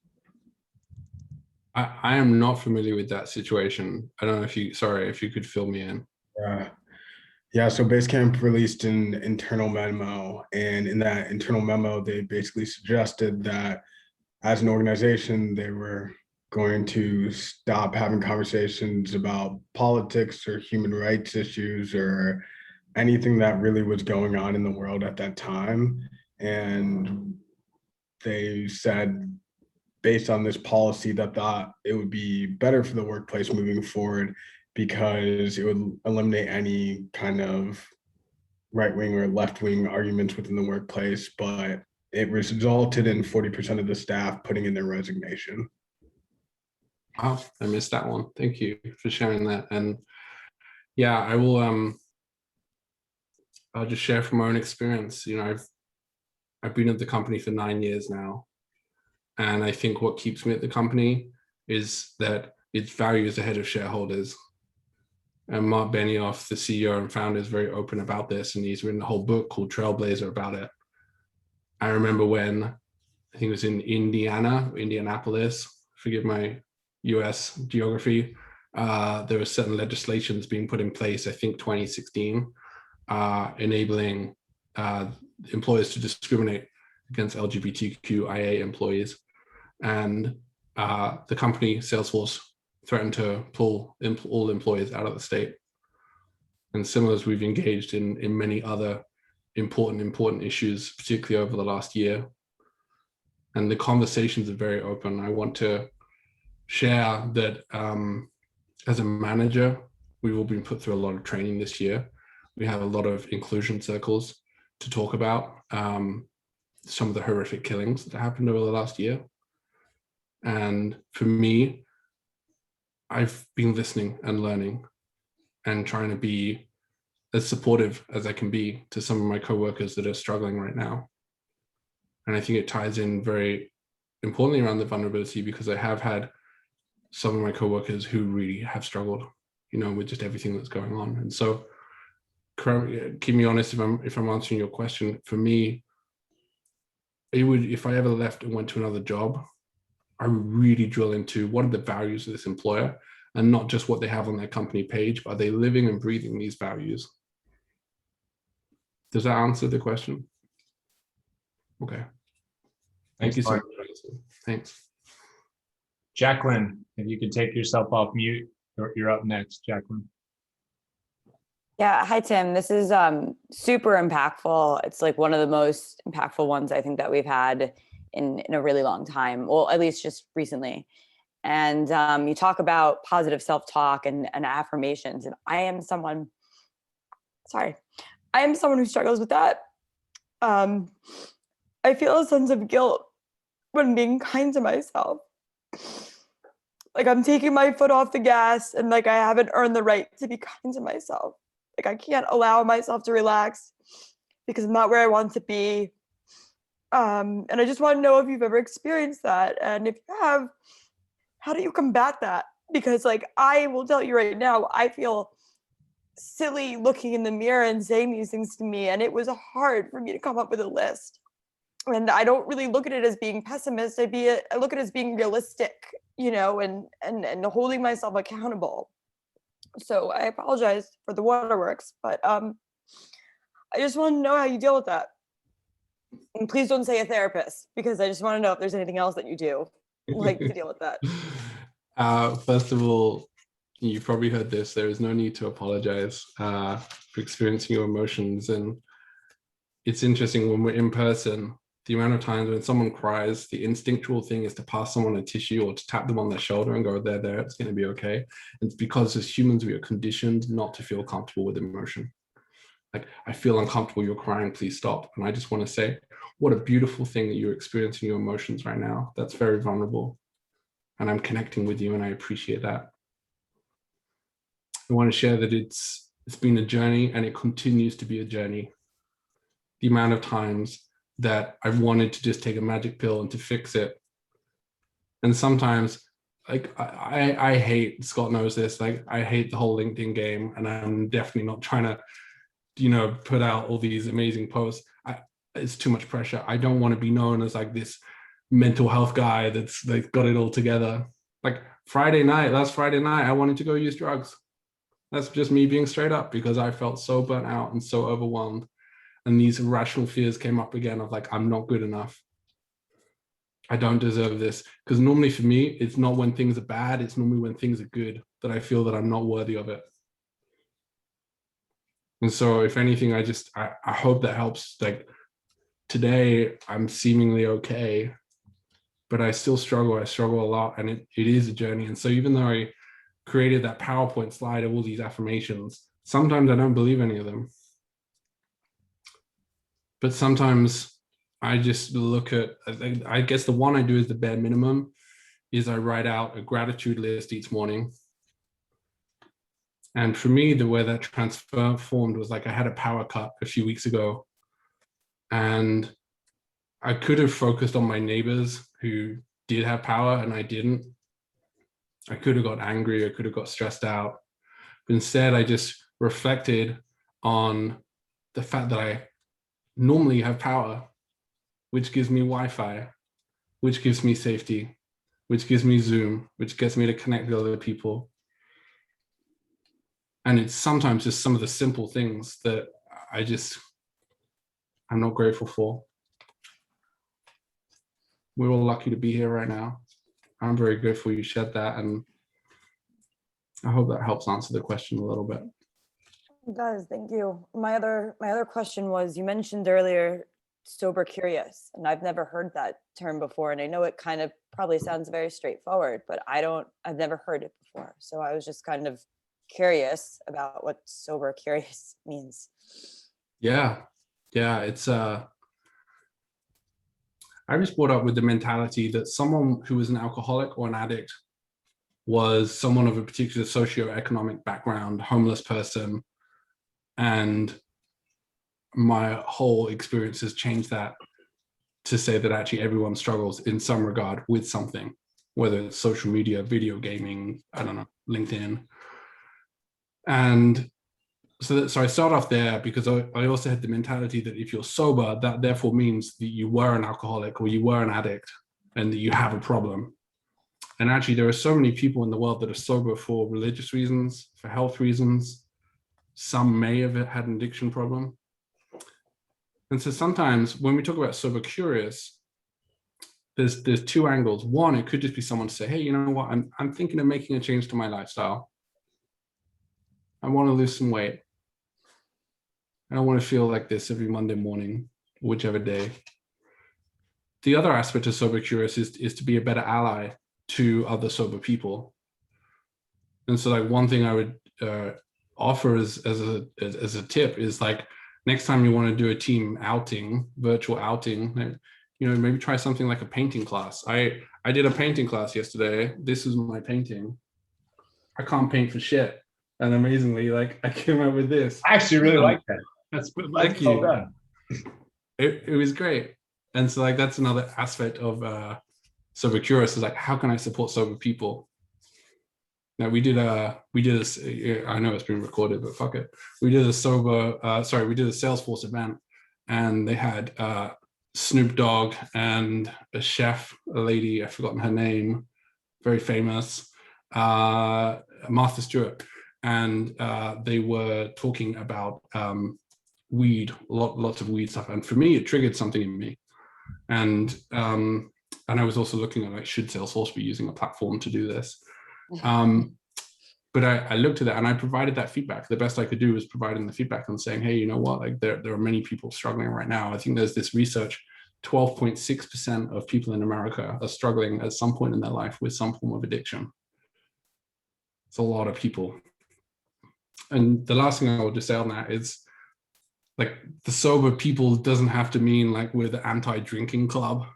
Speaker 2: I am not familiar with that situation. I don't know if you, sorry, if you could fill me in.
Speaker 9: Yeah. Yeah, so Basecamp released an internal memo, and in that internal memo, they basically suggested that as an organization, they were going to stop having conversations about politics or human rights issues or anything that really was going on in the world at that time. And they said, based on this policy, that it would be better for the workplace moving forward because it would eliminate any kind of right-wing or left-wing arguments within the workplace, but it resulted in 40% of the staff putting in their resignation.
Speaker 2: Oh, I missed that one. Thank you for sharing that. And yeah, I will I'll just share from my own experience. You know, I've been at the company for 9 years now. And I think what keeps me at the company is that its values ahead of shareholders. And Mark Benioff, the CEO and founder, is very open about this, and he's written a whole book called Trailblazer about it. I remember when, I think it was in Indianapolis, forgive my US geography, there were certain legislations being put in place, I think 2016, enabling employers to discriminate against LGBTQIA employees. And the company, Salesforce, threatened to pull all employees out of the state. And similar as we've engaged in many other important issues, particularly over the last year. And the conversations are very open. I want to share that as a manager, we've all been put through a lot of training this year. We have a lot of inclusion circles to talk about some of the horrific killings that happened over the last year. And for me, I've been listening and learning and trying to be as supportive as I can be to some of my coworkers that are struggling right now. And I think it ties in very importantly around the vulnerability, because I have had some of my coworkers who really have struggled, you know, with just everything that's going on. And so, keep me honest if I'm answering your question. For me, it would, if I ever left and went to another job, I would really drill into what are the values of this employer, and not just what they have on their company page, but are they living and breathing these values? Does that answer the question? Okay. Thank you so much. Thanks.
Speaker 1: Jacqueline, if you could take yourself off mute, you're up next, Jacqueline.
Speaker 10: Yeah, hi Tim. This is super impactful. It's like one of the most impactful ones I think that we've had in a really long time. Well, at least just recently. And you talk about positive self-talk and affirmations. And I am someone who struggles with that. I feel a sense of guilt when being kind to myself. Like I'm taking my foot off the gas and like I haven't earned the right to be kind to myself. Like I can't allow myself to relax because I'm not where I want to be. And I just want to know if you've ever experienced that. And if you have, how do you combat that? Because like, I will tell you right now, I feel silly looking in the mirror and saying these things to me. And it was hard for me to come up with a list. And I don't really look at it as being pessimist. I look at it as being realistic, you know, and holding myself accountable. So I apologize for the waterworks, but I just want to know how you deal with that. And please don't say a therapist, because I just want to know if there's anything else that you do like to deal with that.
Speaker 2: First of all, you probably heard this. There is no need to apologize for experiencing your emotions. And it's interesting when we're in person, the amount of times when someone cries, the instinctual thing is to pass someone a tissue or to tap them on their shoulder and go, there, it's going to be okay. And it's because as humans, we are conditioned not to feel comfortable with emotion. Like, I feel uncomfortable, you're crying, please stop. And I just want to say, what a beautiful thing that you're experiencing your emotions right now. That's very vulnerable. And I'm connecting with you and I appreciate that. I want to share that it's It's been a journey, and it continues to be a journey. The amount of times that I've wanted to just take a magic pill and to fix it. And sometimes, like, I hate, Scott knows this, like, I hate the whole LinkedIn game, and I'm definitely not trying to, you know, put out all these amazing posts. It's too much pressure. I don't want to be known as like this mental health guy that's like got it all together. Like last Friday night, I wanted to go use drugs. That's just me being straight up, because I felt so burnt out and so overwhelmed. And these irrational fears came up again of like, I'm not good enough. I don't deserve this. Because normally for me, it's not when things are bad, it's normally when things are good that I feel that I'm not worthy of it. And so if anything, I hope that helps. Like today, I'm seemingly okay, but I still struggle. I struggle a lot, and it is a journey. And so even though I created that PowerPoint slide of all these affirmations, sometimes I don't believe any of them. But sometimes I just look at, I guess the one I do is the bare minimum, is I write out a gratitude list each morning. And for me, the way that transformed was like I had a power cut a few weeks ago, and I could have focused on my neighbors who did have power and I didn't. I could have got angry, I could have got stressed out. But instead, I just reflected on the fact that I normally have power, which gives me Wi-Fi, which gives me safety, which gives me Zoom, which gets me to connect with other people. And it's sometimes just some of the simple things that I'm not grateful for. We're all lucky to be here right now. I'm very grateful you shared that, and I hope that helps answer the question a little bit.
Speaker 10: It does, thank you. My other question was, you mentioned earlier sober curious, and I've never heard that term before, and I know it kind of probably sounds very straightforward, but I've never heard it before. So I was just kind of curious about what sober curious means.
Speaker 2: Yeah, it's I was brought up with the mentality that someone who was an alcoholic or an addict was someone of a particular socioeconomic background, homeless person. And my whole experience has changed that to say that actually everyone struggles in some regard with something, whether it's social media, video gaming, I don't know, LinkedIn. And so I start off there because I also had the mentality that if you're sober, that therefore means that you were an alcoholic or you were an addict and that you have a problem. And actually, there are so many people in the world that are sober for religious reasons, for health reasons. Some may have had an addiction problem. And so sometimes when we talk about sober curious, there's two angles. One, it could just be someone to say, hey, you know what, I'm thinking of making a change to my lifestyle. I want to lose some weight. I don't want to feel like this every Monday morning, whichever day. The other aspect of sober curious is to be a better ally to other sober people. And so like one thing I would offer as a tip is like, next time you want to do a team outing, virtual outing, you know, maybe try something like a painting class. I did a painting class yesterday. This is my painting. I can't paint for shit. And amazingly, like I came up with this.
Speaker 1: I actually really like that. That's
Speaker 2: Thank
Speaker 1: well
Speaker 2: you.
Speaker 1: done.
Speaker 2: It was great. And so like that's another aspect of sober curious, is like, how can I support sober people? Now we did this, I know it's been recorded, but fuck it. We did a Salesforce event, and they had Snoop Dogg and a chef, a lady, I've forgotten her name, very famous, Martha Stewart. And they were talking about weed, lots of weed stuff. And for me, it triggered something in me. And I was also looking at like, should Salesforce be using a platform to do this? But I looked at that and I provided that feedback. The best I could do was providing the feedback and saying, hey, you know what, like there are many people struggling right now. I think there's this research, 12.6% of people in America are struggling at some point in their life with some form of addiction. It's a lot of people. And the last thing I would just say on that is, like, the sober people doesn't have to mean like we're the anti-drinking club.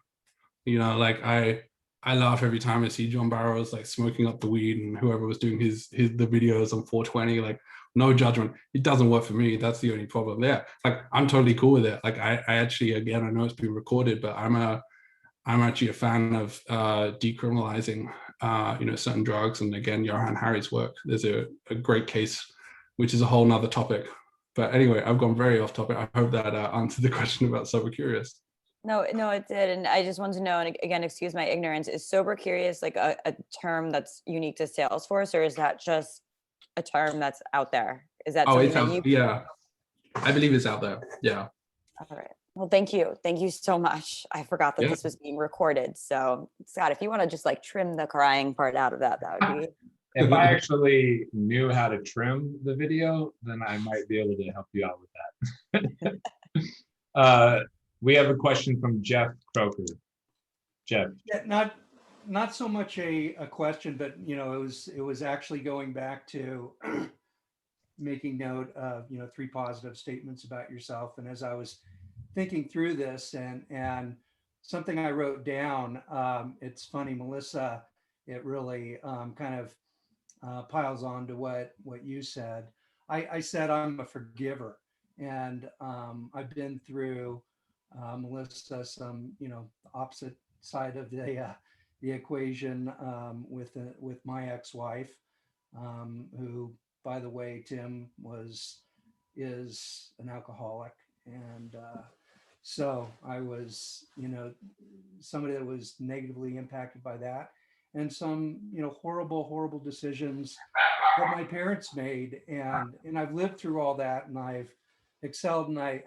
Speaker 2: You know, like I I laugh every time I see John Barrows like smoking up the weed, and whoever was doing the videos on 420, like no judgment. It doesn't work for me. That's the only problem. Yeah, like I'm totally cool with it. Like I actually, again, I know it's being recorded, but I'm actually a fan of decriminalizing certain drugs. And again, Johan Hari's work. There's a great case, which is a whole nother topic. But anyway, I've gone very off topic. I hope that answered the question about Sober Curious.
Speaker 10: No, it did. And I just want to know, and again, excuse my ignorance, is Sober Curious like a term that's unique to Salesforce, or is that just a term that's out there? Is that something that you?
Speaker 2: Yeah, I believe it's out there. Yeah.
Speaker 10: All right. Well, thank you. Thank you so much. I forgot that this was being recorded. So Scott, if you want to just like trim the crying part out of that, that would be.
Speaker 1: If I actually knew how to trim the video, then I might be able to help you out with that. We have a question from Jeff Croker. Jeff.
Speaker 11: Yeah, not so much a question, but it was actually going back to making note of 3 positive statements about yourself. And as I was thinking through this and something I wrote down, it's funny, Melissa, it really kind of piles on to what you said. I said I'm a forgiver, and I've been through Melissa some opposite side of the equation with my ex-wife, who, by the way, Tim is an alcoholic, and so I was somebody that was negatively impacted by that, and some horrible decisions that my parents made, and I've lived through all that, and I've excelled. And I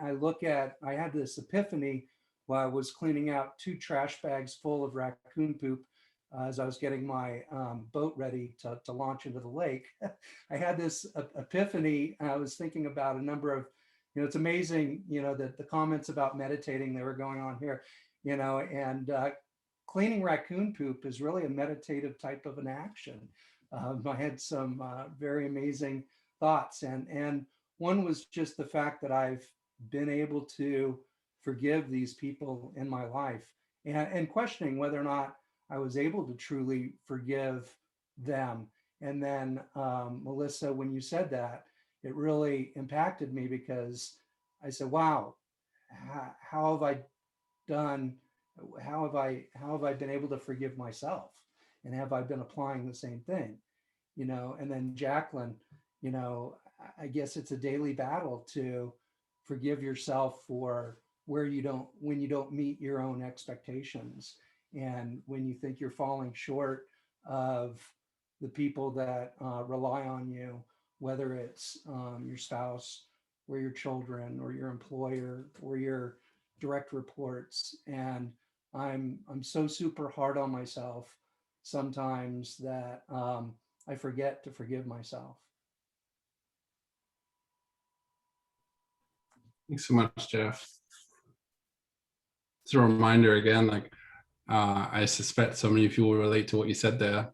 Speaker 11: had this epiphany while I was cleaning out 2 trash bags full of raccoon poop as I was getting my boat ready to launch into the lake. I had this epiphany, and I was thinking about a number of, it's amazing, that the comments about meditating that were going on here, and cleaning raccoon poop is really a meditative type of an action. I had some very amazing thoughts, and one was just the fact that I've been able to forgive these people in my life, and questioning whether or not I was able to truly forgive them. And then Melissa, when you said that, it really impacted me, because I said, wow, how have I done? How have I been able to forgive myself? And have I been applying the same thing? And then Jacqueline, I guess it's a daily battle to forgive yourself for when you don't meet your own expectations, and when you think you're falling short of the people that rely on you, whether it's your spouse or your children or your employer or your direct reports. And I'm so super hard on myself sometimes that I forget to forgive myself.
Speaker 2: Thanks so much, Jeff. It's a reminder again, like I suspect so many people will relate to what you said there.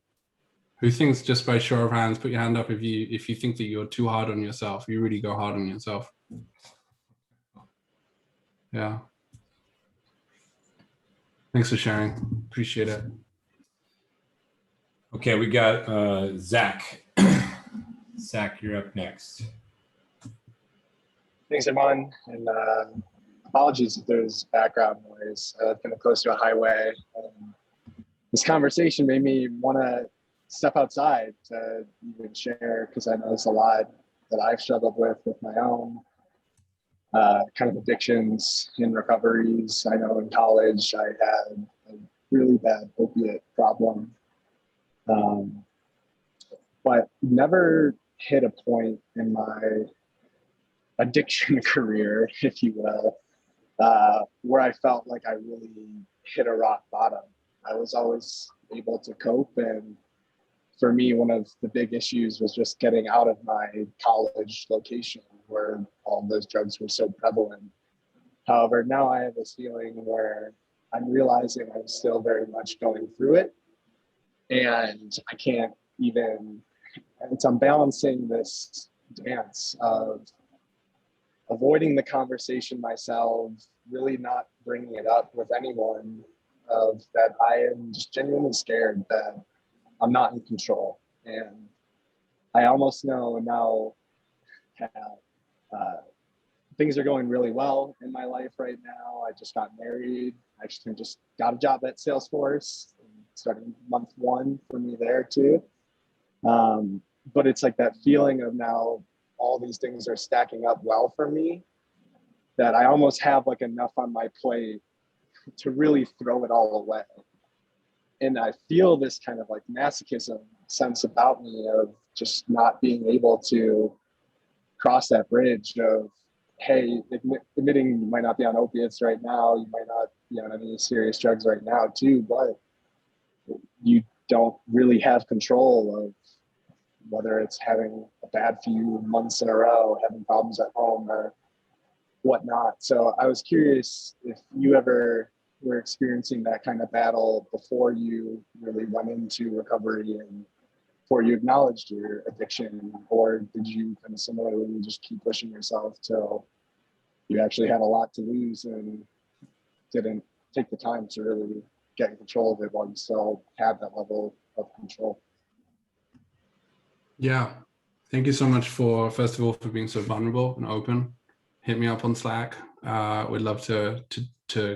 Speaker 2: Who thinks, just by show of hands, put your hand up if you think that you're too hard on yourself, you really go hard on yourself. Yeah. Thanks for sharing. Appreciate it.
Speaker 1: Okay, we got Zach. Zach, you're up next.
Speaker 12: Thanks, everyone. And apologies if there's background noise. I've been close to a highway. This conversation made me want to step outside to even share, because I know there's a lot that I've struggled with my own kind of addictions and recoveries. I know in college I had a really bad opiate problem, but never hit a point in my addiction career, if you will, where I felt like I really hit a rock bottom. I was always able to cope, and for me, one of the big issues was just getting out of my college location where all those drugs were so prevalent. However, now I have this feeling where I'm realizing I'm still very much going through it, and I can't even, I'm balancing this dance of avoiding the conversation myself, really not bringing it up with anyone, of that I am just genuinely scared that I'm not in control. And I almost know now how things are going really well in my life right now. I just got married. I just got a job at Salesforce, starting month 1 for me there too. But it's like that feeling of now all these things are stacking up well for me that I almost have like enough on my plate to really throw it all away. And I feel this kind of like masochism sense about me of just not being able to cross that bridge of, hey, admitting you might not be on opiates right now, you might not be on any serious drugs right now too, but you don't really have control of whether it's having a bad few months in a row, having problems at home or whatnot. So I was curious if you ever were experiencing that kind of battle before you really went into recovery and before you acknowledged your addiction, or did you kind of similarly just keep pushing yourself till you actually had a lot to lose and didn't take the time to really get in control of it while you still had that level of control?
Speaker 2: Yeah. Thank you so much for, first of all, for being so vulnerable and open. Hit me up on Slack. We'd love to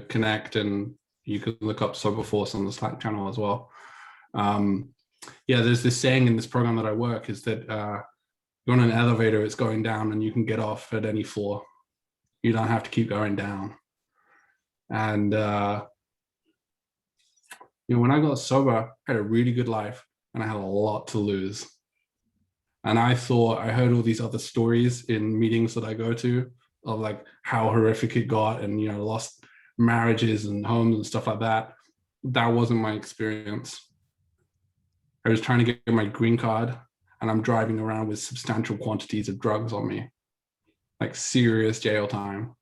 Speaker 2: connect, and you can look up Soberforce on the Slack channel as well. Yeah, there's this saying in this program that I work is that you're on an elevator, it's going down, and you can get off at any floor. You don't have to keep going down. And when I got sober, I had a really good life and I had a lot to lose. And I heard all these other stories in meetings that I go to of like how horrific it got, and lost marriages and homes and stuff like that. That wasn't my experience. I was trying to get my green card, and I'm driving around with substantial quantities of drugs on me, like serious jail time.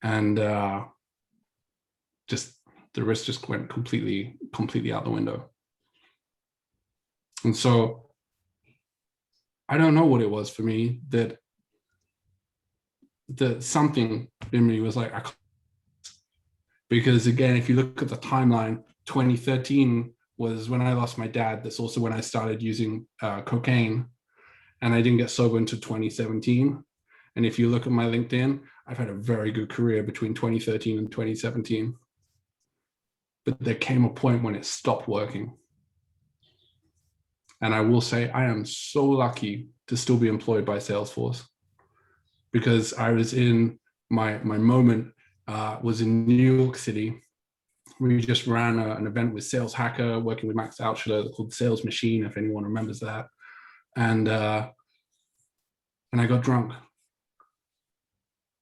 Speaker 2: And just the risk just went completely out the window. And so I don't know what it was for me that something in me was like, because again, if you look at the timeline, 2013 was when I lost my dad. That's also when I started using cocaine, and I didn't get sober until 2017. And if you look at my LinkedIn, I've had a very good career between 2013 and 2017. But there came a point when it stopped working. And I will say I am so lucky to still be employed by Salesforce, because I was in my moment was in New York City. We just ran an event with Sales Hacker, working with Max Altschuler, called Sales Machine, if anyone remembers that. And I got drunk.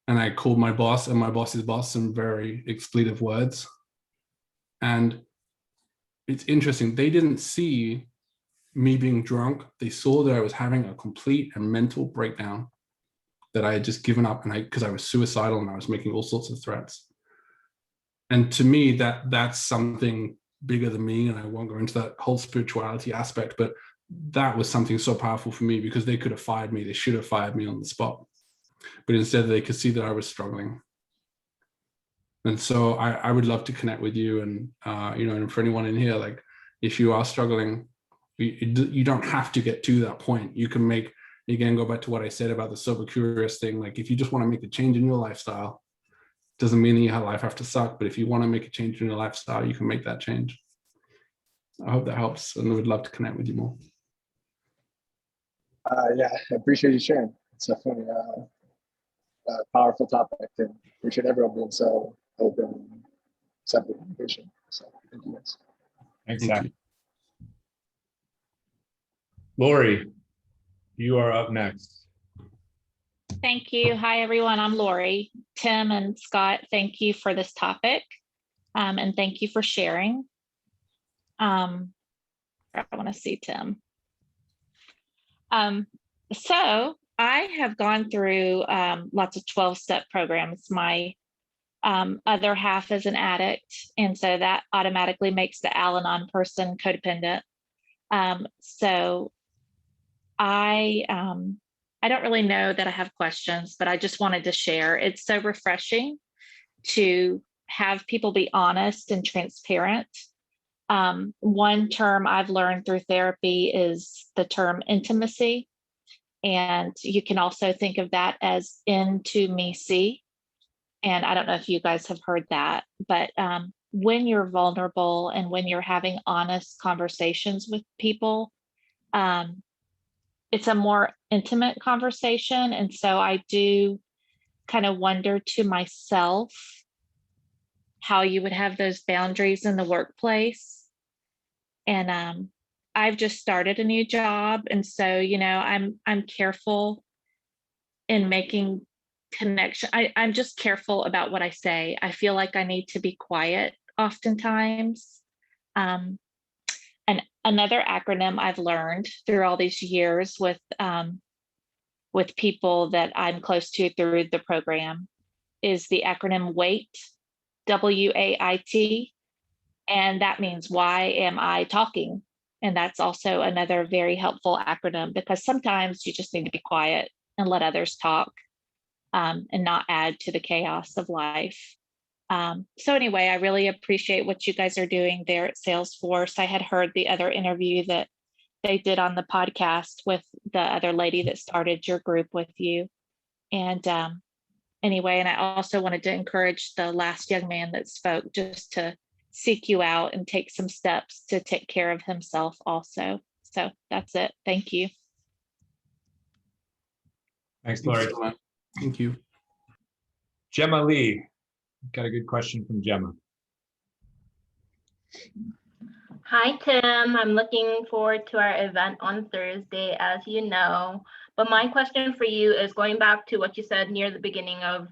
Speaker 2: And I called my boss and my boss's boss some very expletive words. And it's interesting, they didn't see me being drunk. They saw that I was having a complete and mental breakdown, that I had just given up, and because I was suicidal and I was making all sorts of threats. And to me, that's something bigger than me, and I won't go into that whole spirituality aspect, but that was something so powerful for me, because they could have fired me. They should have fired me on the spot, but instead they could see that I was struggling. And so I would love to connect with you, and and for anyone in here, like, if you are struggling, you don't have to get to that point. You can make, again, go back to what I said about the sober curious thing. Like, if you just want to make a change in your lifestyle, doesn't mean that your life have to suck, but if you want to make a change in your lifestyle, you can make that change. I hope that helps, and we'd love to connect with you more.
Speaker 12: Yeah, I appreciate you sharing. It's definitely a powerful topic, and appreciate everyone being so open and accepting communication. So thank you guys.
Speaker 1: Thanks, Zach. Lori, you are up next.
Speaker 13: Thank you. Hi, everyone. I'm Lori. Tim and Scott, thank you for this topic, and thank you for sharing. I want to see Tim. So I have gone through lots of 12-step programs. My other half is an addict, and so that automatically makes the Al-Anon person codependent. So I don't really know that I have questions, but I just wanted to share. It's so refreshing to have people be honest and transparent. One term I've learned through therapy is the term intimacy. And you can also think of that as intimacy. And I don't know if you guys have heard that, but when you're vulnerable and when you're having honest conversations with people, it's a more intimate conversation. And so I do kind of wonder to myself how you would have those boundaries in the workplace. And I've just started a new job. And so, I'm careful in making connection. I'm just careful about what I say. I feel like I need to be quiet oftentimes. And another acronym I've learned through all these years with people that I'm close to through the program is the acronym WAIT, WAIT. And that means, why am I talking? And that's also another very helpful acronym, because sometimes you just need to be quiet and let others talk, and not add to the chaos of life. So anyway, I really appreciate what you guys are doing there at Salesforce. I had heard the other interview that they did on the podcast with the other lady that started your group with you. And anyway, and I also wanted to encourage the last young man that spoke just to seek you out and take some steps to take care of himself also. So that's it. Thank you.
Speaker 1: Thanks, Lori.
Speaker 2: Thank you.
Speaker 1: Gemma Lee, got a good question from Gemma.
Speaker 14: Hi, Tim. I'm looking forward to our event on Thursday, as you know. But my question for you is going back to what you said near the beginning of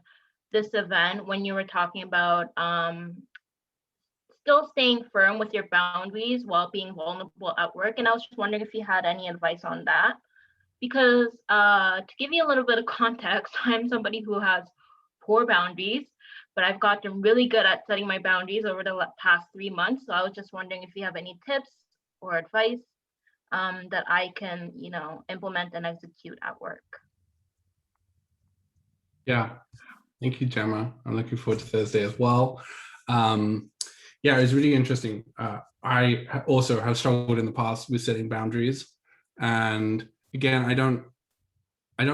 Speaker 14: this event when you were talking about still staying firm with your boundaries while being vulnerable at work. And I was just wondering if you had any advice on that. Because to give you a little bit of context, I'm somebody who has poor boundaries, but I've gotten really good at setting my boundaries over the past 3 months. So I was just wondering if you have any tips or advice that I can, implement and execute at work.
Speaker 2: Yeah, thank you, Gemma. I'm looking forward to Thursday as well. Yeah, it's really interesting. I also have struggled in the past with setting boundaries, and again, I don't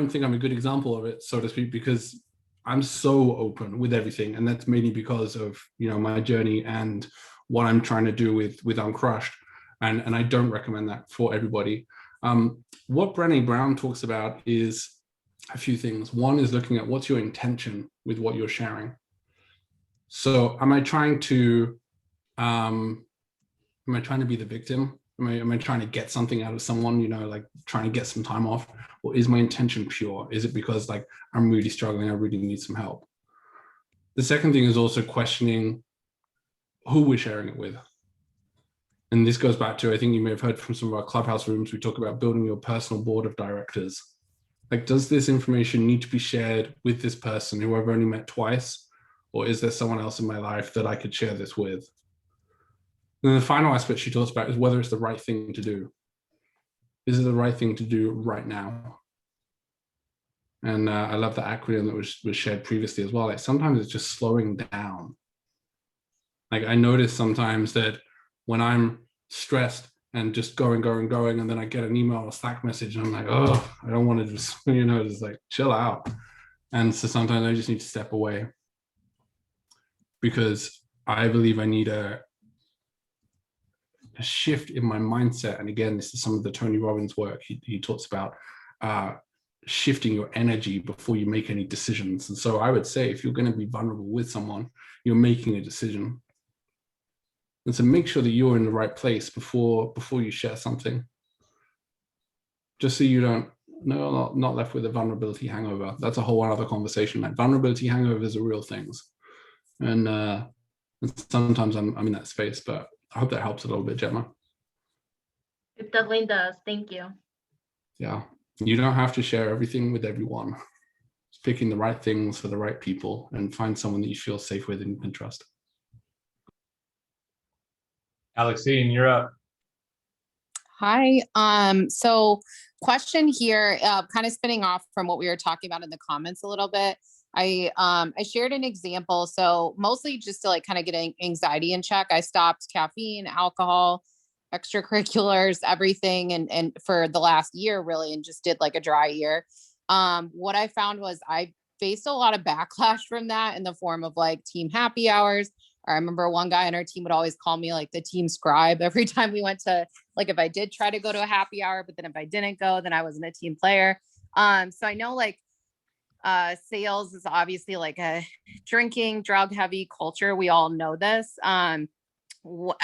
Speaker 2: think I'm a good example of it, so to speak, because I'm so open with everything, and that's mainly because of my journey and what I'm trying to do with UnCrushed, and I don't recommend that for everybody. What Brené Brown talks about is a few things. One is looking at what's your intention with what you're sharing. So am I trying to be the victim? Am I trying to get something out of someone, like trying to get some time off? Or is my intention pure? Is it because I'm really struggling, I really need some help? The second thing is also questioning who we're sharing it with. And this goes back to, I think you may have heard from some of our Clubhouse rooms, we talk about building your personal board of directors. Does this information need to be shared with this person who I've only met twice? Or is there someone else in my life that I could share this with? And the final aspect she talks about is whether it's the right thing to do. Is it the right thing to do right now? And I love the acronym that was shared previously as well. Sometimes it's just slowing down. I notice sometimes that when I'm stressed and just going, and then I get an email or Slack message and I'm like, oh, I don't want to just, just chill out. And so sometimes I just need to step away, because I believe I need a shift in my mindset. And again, this is some of the Tony Robbins work. He talks about shifting your energy before you make any decisions. And so I would say, if you're going to be vulnerable with someone, you're making a decision. And so make sure that you're in the right place before you share something, just so you don't, not left with a vulnerability hangover. That's a whole other conversation. Vulnerability hangovers are real things. And sometimes I'm in that space, but I hope that helps a little bit, Gemma.
Speaker 14: It definitely does. Thank you.
Speaker 2: Yeah, you don't have to share everything with everyone. Just picking the right things for the right people and find someone that you feel safe with and you can trust.
Speaker 1: Alexine, you're up.
Speaker 6: Hi. So question here, kind of spinning off from what we were talking about in the comments a little bit. I shared an example. So mostly just to like kind of get anxiety in check. I stopped caffeine, alcohol, extracurriculars, everything, and for the last year really, and just did like a dry year. What I found was I faced a lot of backlash from that in the form of like team happy hours. I remember one guy on our team would always call me like the team scribe every time we went to, like, if I did try to go to a happy hour, but then if I didn't go, then I wasn't a team player. So I know like sales is obviously like a drinking, drug heavy culture. We all know this. I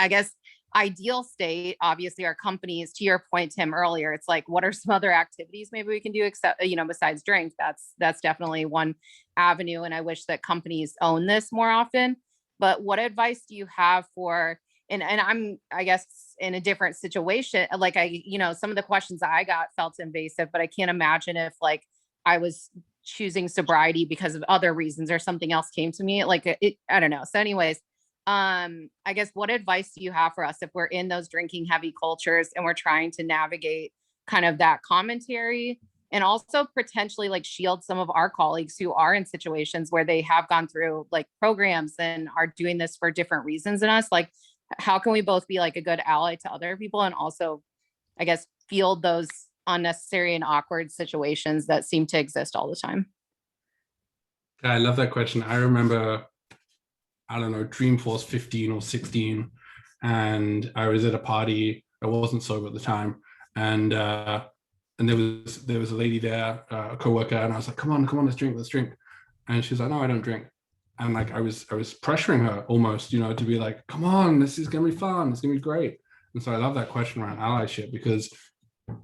Speaker 6: guess ideal state, obviously our companies, to your point, Tim, earlier, it's like, what are some other activities maybe we can do except, besides drink? That's definitely one avenue. And I wish that companies own this more often. But what advice do you have for, and I'm, I guess, in a different situation, like some of the questions I got felt invasive, but I can't imagine if like I was choosing sobriety because of other reasons or something else came to me, like I don't know. So anyways, I guess what advice do you have for us if we're in those drinking heavy cultures and we're trying to navigate kind of that commentary, and also potentially like shield some of our colleagues who are in situations where they have gone through like programs and are doing this for different reasons than us? Like, how can we both be like a good ally to other people and also, I guess, field those unnecessary and awkward situations that seem to exist all the time?
Speaker 2: I love that question. I remember, I don't know, Dreamforce 15 or 16, and I was at a party. I wasn't sober at the time, and there was a lady there, a coworker, and I was like, come on, let's drink. And she was like, no, I don't drink. And like I was pressuring her almost, to be like, come on, this is gonna be fun, it's gonna be great. And so I love that question around allyship, because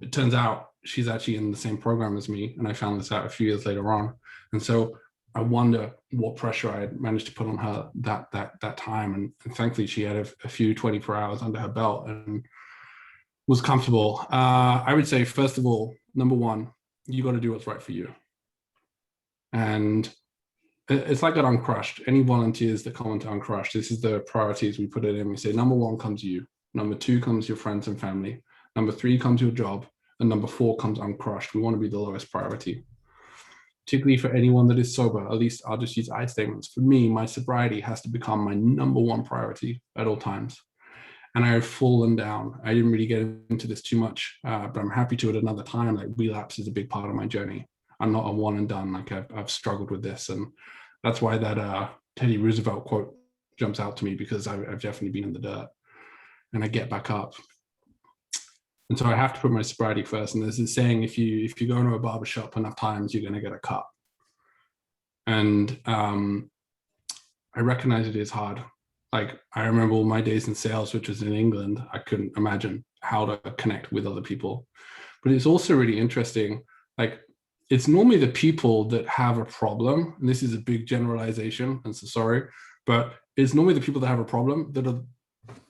Speaker 2: it turns out she's actually in the same program as me, and I found this out a few years later on. And so I wonder what pressure I had managed to put on her that time. And thankfully she had a few 24 hours under her belt and was comfortable. I would say, first of all, number one, you got to do what's right for you. And it's like at UnCrushed. Any volunteers that come into UnCrushed, this is the priorities we put it in. We say, number one comes you. Number two comes your friends and family. Number three comes your job. And number four comes UnCrushed. We want to be the lowest priority. Particularly for anyone that is sober, at least I'll just use I statements. For me, my sobriety has to become my number one priority at all times. And I have fallen down. I didn't really get into this too much, but I'm happy to at another time. Like, relapse is a big part of my journey. I'm not a one and done. Like, I've struggled with this. And that's why that Teddy Roosevelt quote jumps out to me, because I've definitely been in the dirt and I get back up. And so I have to put my sobriety first. And there's this saying, if you go into a barbershop enough times, you're going to get a cut. And I recognize it is hard. Like, I remember all my days in sales, which was in England. I couldn't imagine how to connect with other people. But it's also really interesting. Like, it's normally the people that have a problem. And this is a big generalization, and so sorry, but it's normally the people that have a problem that are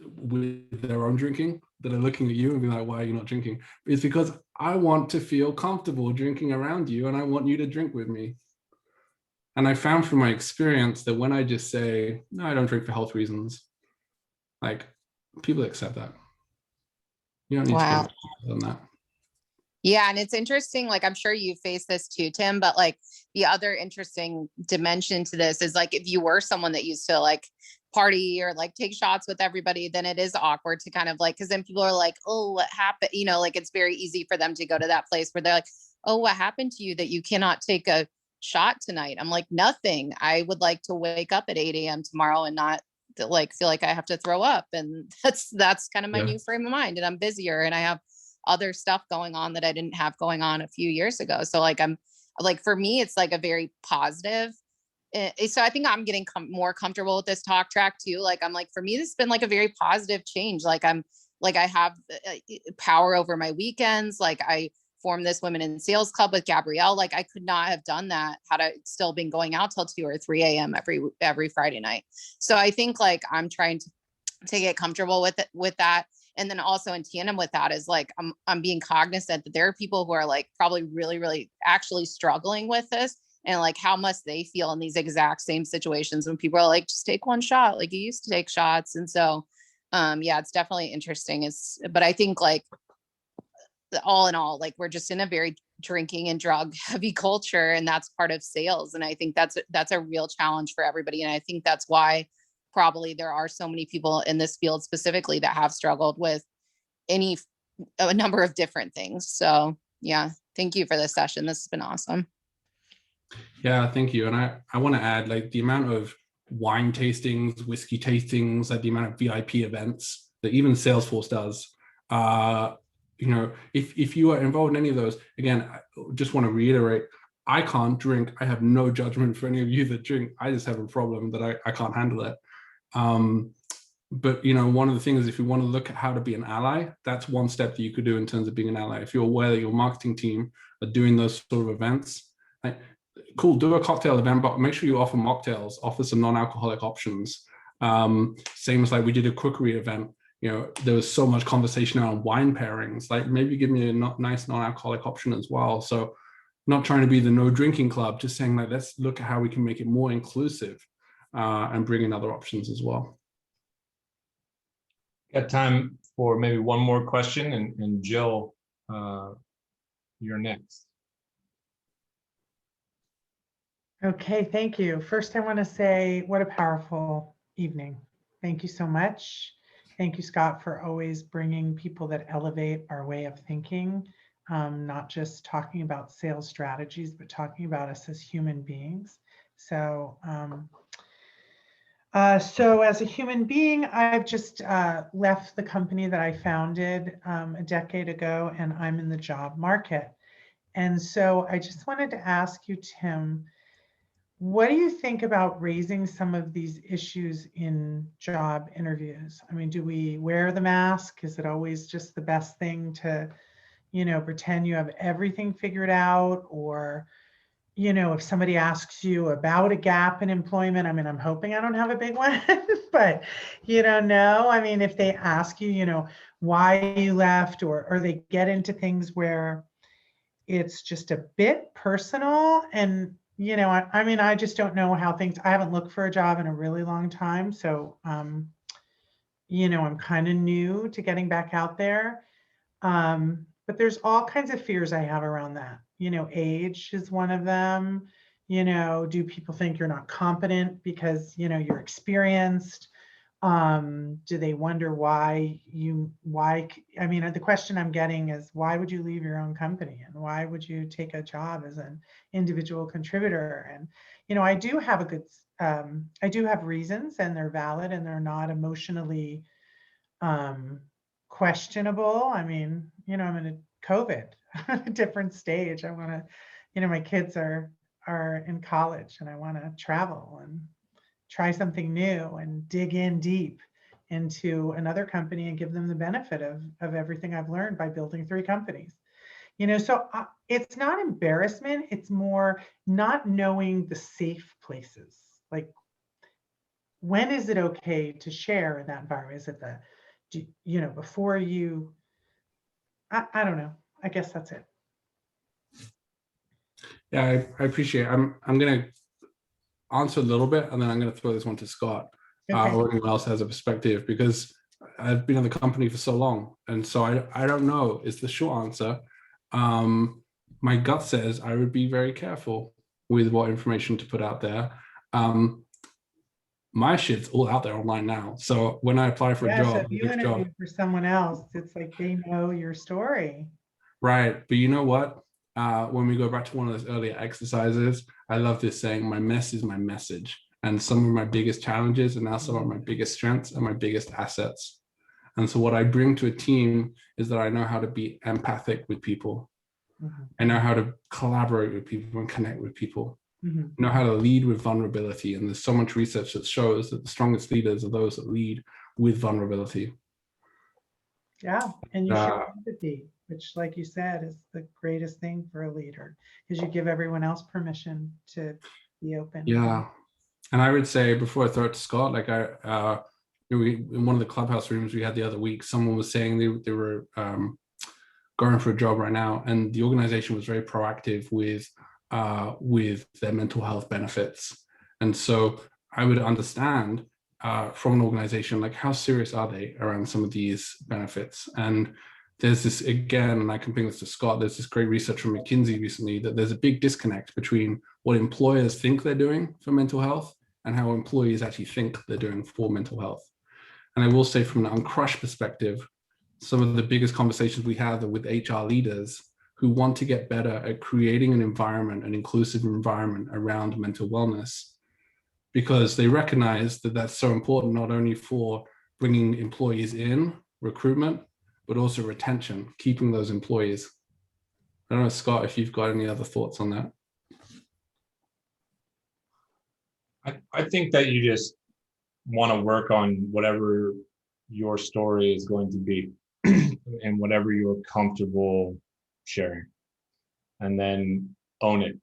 Speaker 2: with their own drinking, that are looking at you and be like, why are you not drinking? It's because I want to feel comfortable drinking around you, and I want you to drink with me. And I found from my experience that when I just say, no, I don't drink for health reasons, like, people accept that. You don't need to go further than that.
Speaker 6: Yeah. And it's interesting, like, I'm sure you face this too, Tim, but like the other interesting dimension to this is like, if you were someone that used to like party or like take shots with everybody, then it is awkward to kind of like, because then people are like, oh, what happened? Like, it's very easy for them to go to that place where they're like, oh, what happened to you that you cannot take a shot tonight? I'm like, nothing. I would like to wake up at 8 a.m. tomorrow and not like feel like I have to throw up. And that's kind of my new frame of mind. And I'm busier and I have other stuff going on that I didn't have going on a few years ago. So like, I'm like, for me, it's like a very positive. So I think I'm getting more comfortable with this talk track too. Like, I'm like, for me, this has been like a very positive change. Like, I'm like, I have power over my weekends. Like, I formed this Women in Sales Club with Gabrielle. Like, I could not have done that had I still been going out till 2 or 3 a.m. every Friday night. So I think like I'm trying to get comfortable with that. And then also in tandem with that is like, I'm being cognizant that there are people who are like probably really, really actually struggling with this. And like, how must they feel in these exact same situations when people are like, just take one shot, like you used to take shots. And so, yeah, it's definitely interesting. But I think like, all in all, like we're just in a very drinking and drug heavy culture, and that's part of sales. And I think that's a real challenge for everybody. And I think that's why probably there are so many people in this field specifically that have struggled with a number of different things. So yeah, thank you for this session. This has been awesome.
Speaker 2: Yeah, thank you. And I want to add, like, the amount of wine tastings, whiskey tastings, like the amount of VIP events that even Salesforce does. You know, if you are involved in any of those, again, I just want to reiterate, I can't drink. I have no judgment for any of you that drink. I just have a problem that I can't handle it. But, you know, one of the things, if you want to look at how to be an ally, that's one step that you could do in terms of being an ally. If you're aware that your marketing team are doing those sort of events, like, cool, do a cocktail event, but make sure you offer mocktails, offer some non-alcoholic options. Same as like we did a cookery event. You know, there was so much conversation around wine pairings. Like, maybe give me a nice non-alcoholic option as well. So not trying to be the no drinking club, just saying like, let's look at how we can make it more inclusive and bring in other options as well.
Speaker 1: Got time for maybe one more question, and Jill, you're next.
Speaker 5: Okay, thank you. First, I want to say what a powerful evening. Thank you so much. Thank you, Scott, for always bringing people that elevate our way of thinking, not just talking about sales strategies, but talking about us as human beings. So as a human being, I've just left the company that I founded a decade ago, and I'm in the job market. And so I just wanted to ask you, Tim, what do you think about raising some of these issues in job interviews? I mean, do we wear the mask? Is it always just the best thing to, you know, pretend you have everything figured out? Or, you know, if somebody asks you about a gap in employment, I mean, I'm hoping I don't have a big one, but you don't know. I mean, if they ask you, you know, why you left, or they get into things where it's just a bit personal. And you know, I mean, I just don't know how things, I haven't looked for a job in a really long time. So, you know, I'm kind of new to getting back out there. But there's all kinds of fears I have around that. You know, age is one of them. You know, do people think you're not competent because, you know, you're experienced? Do they wonder why, I mean, the question I'm getting is, why would you leave your own company? And why would you take a job as an individual contributor? And, you know, I do have I do have reasons, and they're valid, and they're not emotionally questionable. I mean, you know, I'm in a COVID, a different stage. I want to, you know, my kids are in college, and I want to travel and try something new and dig in deep into another company and give them the benefit of everything I've learned by building 3 companies. You know, so it's not embarrassment, it's more not knowing the safe places. Like, when is it okay to share in that environment? Is it you know, before you, I don't know. I guess that's it.
Speaker 2: Yeah, I appreciate it. I'm going to answer a little bit, and then I'm going to throw this one to Scott,
Speaker 5: Okay.
Speaker 2: or anyone else has a perspective, because I've been in the company for so long. And so I don't know is the short answer. My gut says I would be very careful with what information to put out there. My shit's all out there online now. So when I apply for a job,
Speaker 5: So if you interview for someone else, it's like they know your story.
Speaker 2: Right. But you know what? When we go back to one of those earlier exercises, I love this saying, my mess is my message. And some of my biggest challenges and now some of my biggest strengths and my biggest assets. And so what I bring to a team is that I know how to be empathic with people.
Speaker 5: Mm-hmm.
Speaker 2: I know how to collaborate with people and connect with people.
Speaker 5: Mm-hmm.
Speaker 2: I know how to lead with vulnerability. And there's so much research that shows that the strongest leaders are those that lead with vulnerability.
Speaker 5: Yeah, and you show empathy, which, like you said, is the greatest thing for a leader, because you give everyone else permission to be open.
Speaker 2: Yeah, and I would say, before I throw it to Scott, like in one of the clubhouse rooms we had the other week, someone was saying they were going for a job right now, and the organization was very proactive with their mental health benefits. And so I would understand from an organization, like, how serious are they around some of these benefits? And there's this, again, and I can bring this to Scott, there's this great research from McKinsey recently that there's a big disconnect between what employers think they're doing for mental health and how employees actually think they're doing for mental health. And I will say from an UnCrushed perspective, some of the biggest conversations we have are with HR leaders who want to get better at creating an environment, an inclusive environment around mental wellness, because they recognize that that's so important, not only for bringing employees in, recruitment, but also retention, keeping those employees. I don't know, Scott, if you've got any other thoughts on that.
Speaker 1: I think that you just want to work on whatever your story is going to be and whatever you're comfortable sharing, and then own it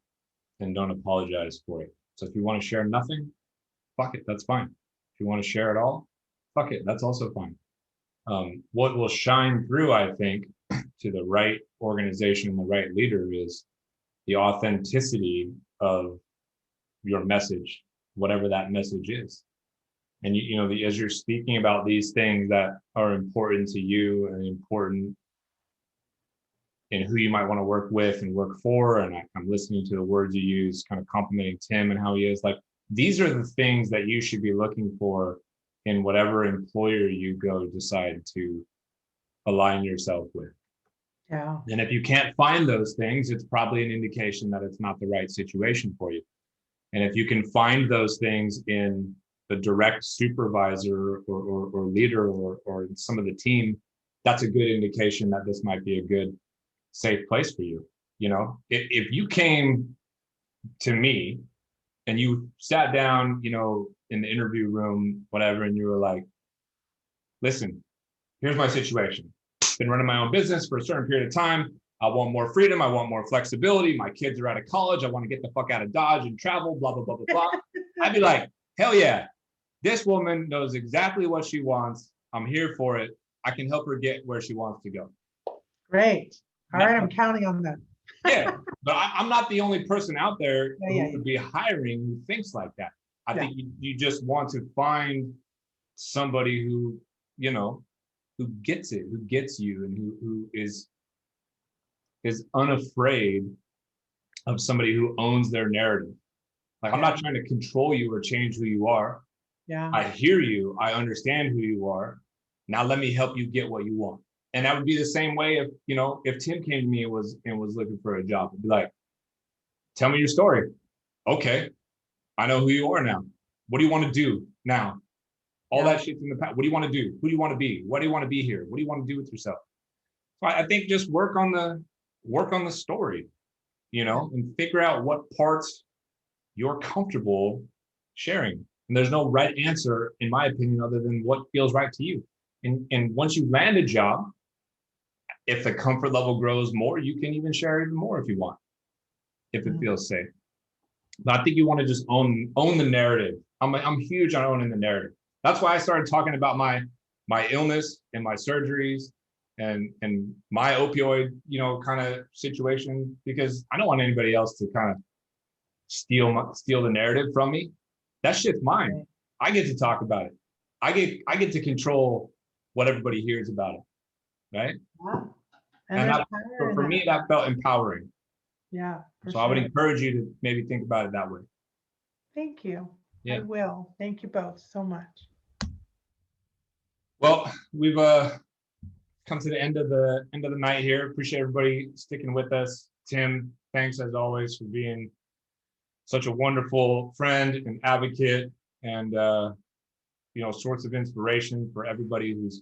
Speaker 1: and don't apologize for it. So if you want to share nothing, fuck it, that's fine. If you want to share it all, fuck it, that's also fine. What will shine through, I think, to the right organization and the right leader is the authenticity of your message, whatever that message is. And you know, as you're speaking about these things that are important to you and important in who you might want to work with and work for, and I'm listening to the words you use, kind of complimenting Tim and how he is, like, these are the things that you should be looking for in whatever employer you go decide to align yourself with.
Speaker 5: Yeah.
Speaker 1: And if you can't find those things, it's probably an indication that it's not the right situation for you. And if you can find those things in the direct supervisor or leader or some of the team, that's a good indication that this might be a good, safe place for you. You know, if you came to me and you sat down, you know, in the interview room, whatever, and you were like, listen, here's my situation. Been running my own business for a certain period of time. I want more freedom. I want more flexibility. My kids are out of college. I want to get the fuck out of Dodge and travel, blah, blah, blah, blah, blah. I'd be like, hell yeah. This woman knows exactly what she wants. I'm here for it. I can help her get where she wants to go.
Speaker 5: Great. All right, I'm counting on that.
Speaker 1: Yeah, but I'm not the only person out there who would be hiring who thinks like that. I think you just want to find somebody who, you know, who gets it, who gets you, and who is unafraid of somebody who owns their narrative. Like, I'm not trying to control you or change who you are.
Speaker 5: Yeah.
Speaker 1: I hear you. I understand who you are. Now let me help you get what you want. And that would be the same way if, you know, if Tim came to me and was looking for a job, I'd be like, tell me your story. Okay, I know who you are now. What do you want to do now? All that shit's in the past. What do you want to do? Who do you want to be? What do you want to be here? What do you want to do with yourself? So I think just work on the story, you know, and figure out what parts you're comfortable sharing. And there's no right answer, in my opinion, other than what feels right to you. And once you land a job, if the comfort level grows more, you can even share even more if you want, if it feels safe. But I think you want to just own the narrative. I'm huge on owning the narrative. That's why I started talking about my illness and my surgeries and my opioid, you know, kind of situation, because I don't want anybody else to kind of steal the narrative from me. That shit's mine. I get to talk about it. I get to control what everybody hears about it, right?
Speaker 5: Yeah.
Speaker 1: And for me, that felt empowering.
Speaker 5: Yeah.
Speaker 1: So I would encourage you to maybe think about it that way.
Speaker 5: Thank you.
Speaker 1: Yeah.
Speaker 5: I will. Thank you both so much.
Speaker 1: Well, we've come to the end of the night here. Appreciate everybody sticking with us. Tim, thanks as always for being such a wonderful friend and advocate, and you know, source of inspiration for everybody who's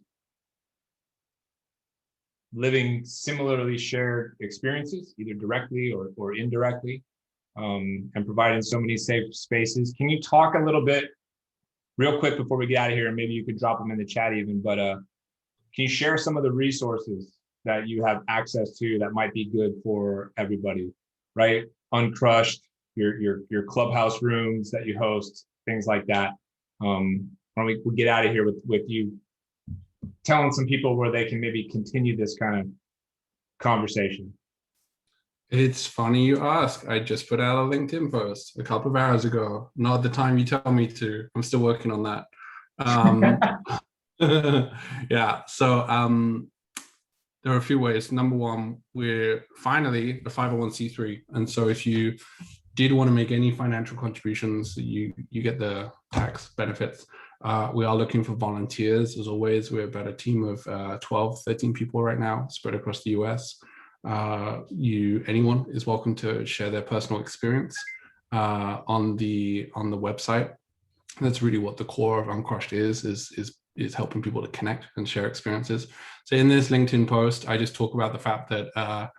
Speaker 1: living similarly shared experiences, either directly or indirectly, and providing so many safe spaces. Can you talk a little bit, real quick, before we get out of here, and maybe you could drop them in the chat even, but can you share some of the resources that you have access to that might be good for everybody, right? UnCrushed, your clubhouse rooms that you host, things like that. Why don't we get out of here with you telling some people where they can maybe continue this kind of conversation.
Speaker 2: It's funny you ask. I just put out a LinkedIn post a couple of hours ago. Not the time you tell me to. I'm still working on that. Yeah. So there are a few ways. Number one, we're finally a 501c3. And so if you did want to make any financial contributions, you get the tax benefits. We are looking for volunteers. As always, we're about a team of 12, 13 people right now, spread across the US. Anyone is welcome to share their personal experience on the website. That's really what the core of UnCrushed is helping people to connect and share experiences. So in this LinkedIn post, I just talk about the fact that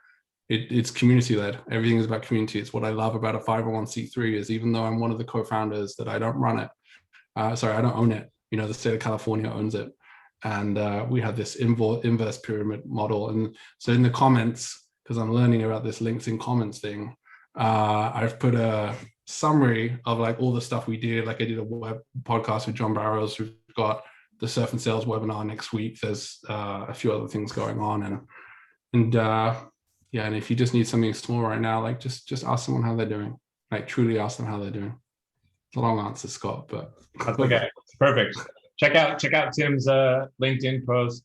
Speaker 2: it's community-led. Everything is about community. It's what I love about a 501c3 is even though I'm one of the co-founders, that I don't run it. I don't own it. You know, the state of California owns it. And we have this inverse pyramid model. And so in the comments, because I'm learning about this LinkedIn comments thing, I've put a summary of like all the stuff we did. Like I did a web podcast with John Barrows. We've got the Surf and Sales webinar next week. There's a few other things going on. And if you just need something small right now, like just ask someone how they're doing. Like truly ask them how they're doing. It's a long answer, Scott, but
Speaker 1: that's okay. Perfect. Check out Tim's LinkedIn post.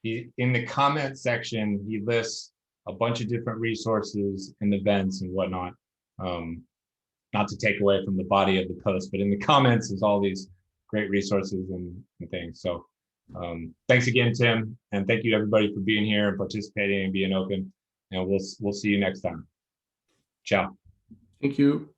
Speaker 1: In the comment section, he lists a bunch of different resources and events and whatnot. Not to take away from the body of the post, but in the comments, there's all these great resources and things. So thanks again, Tim. And thank you to everybody for being here and participating and being open. And we'll see you next time. Ciao.
Speaker 2: Thank you.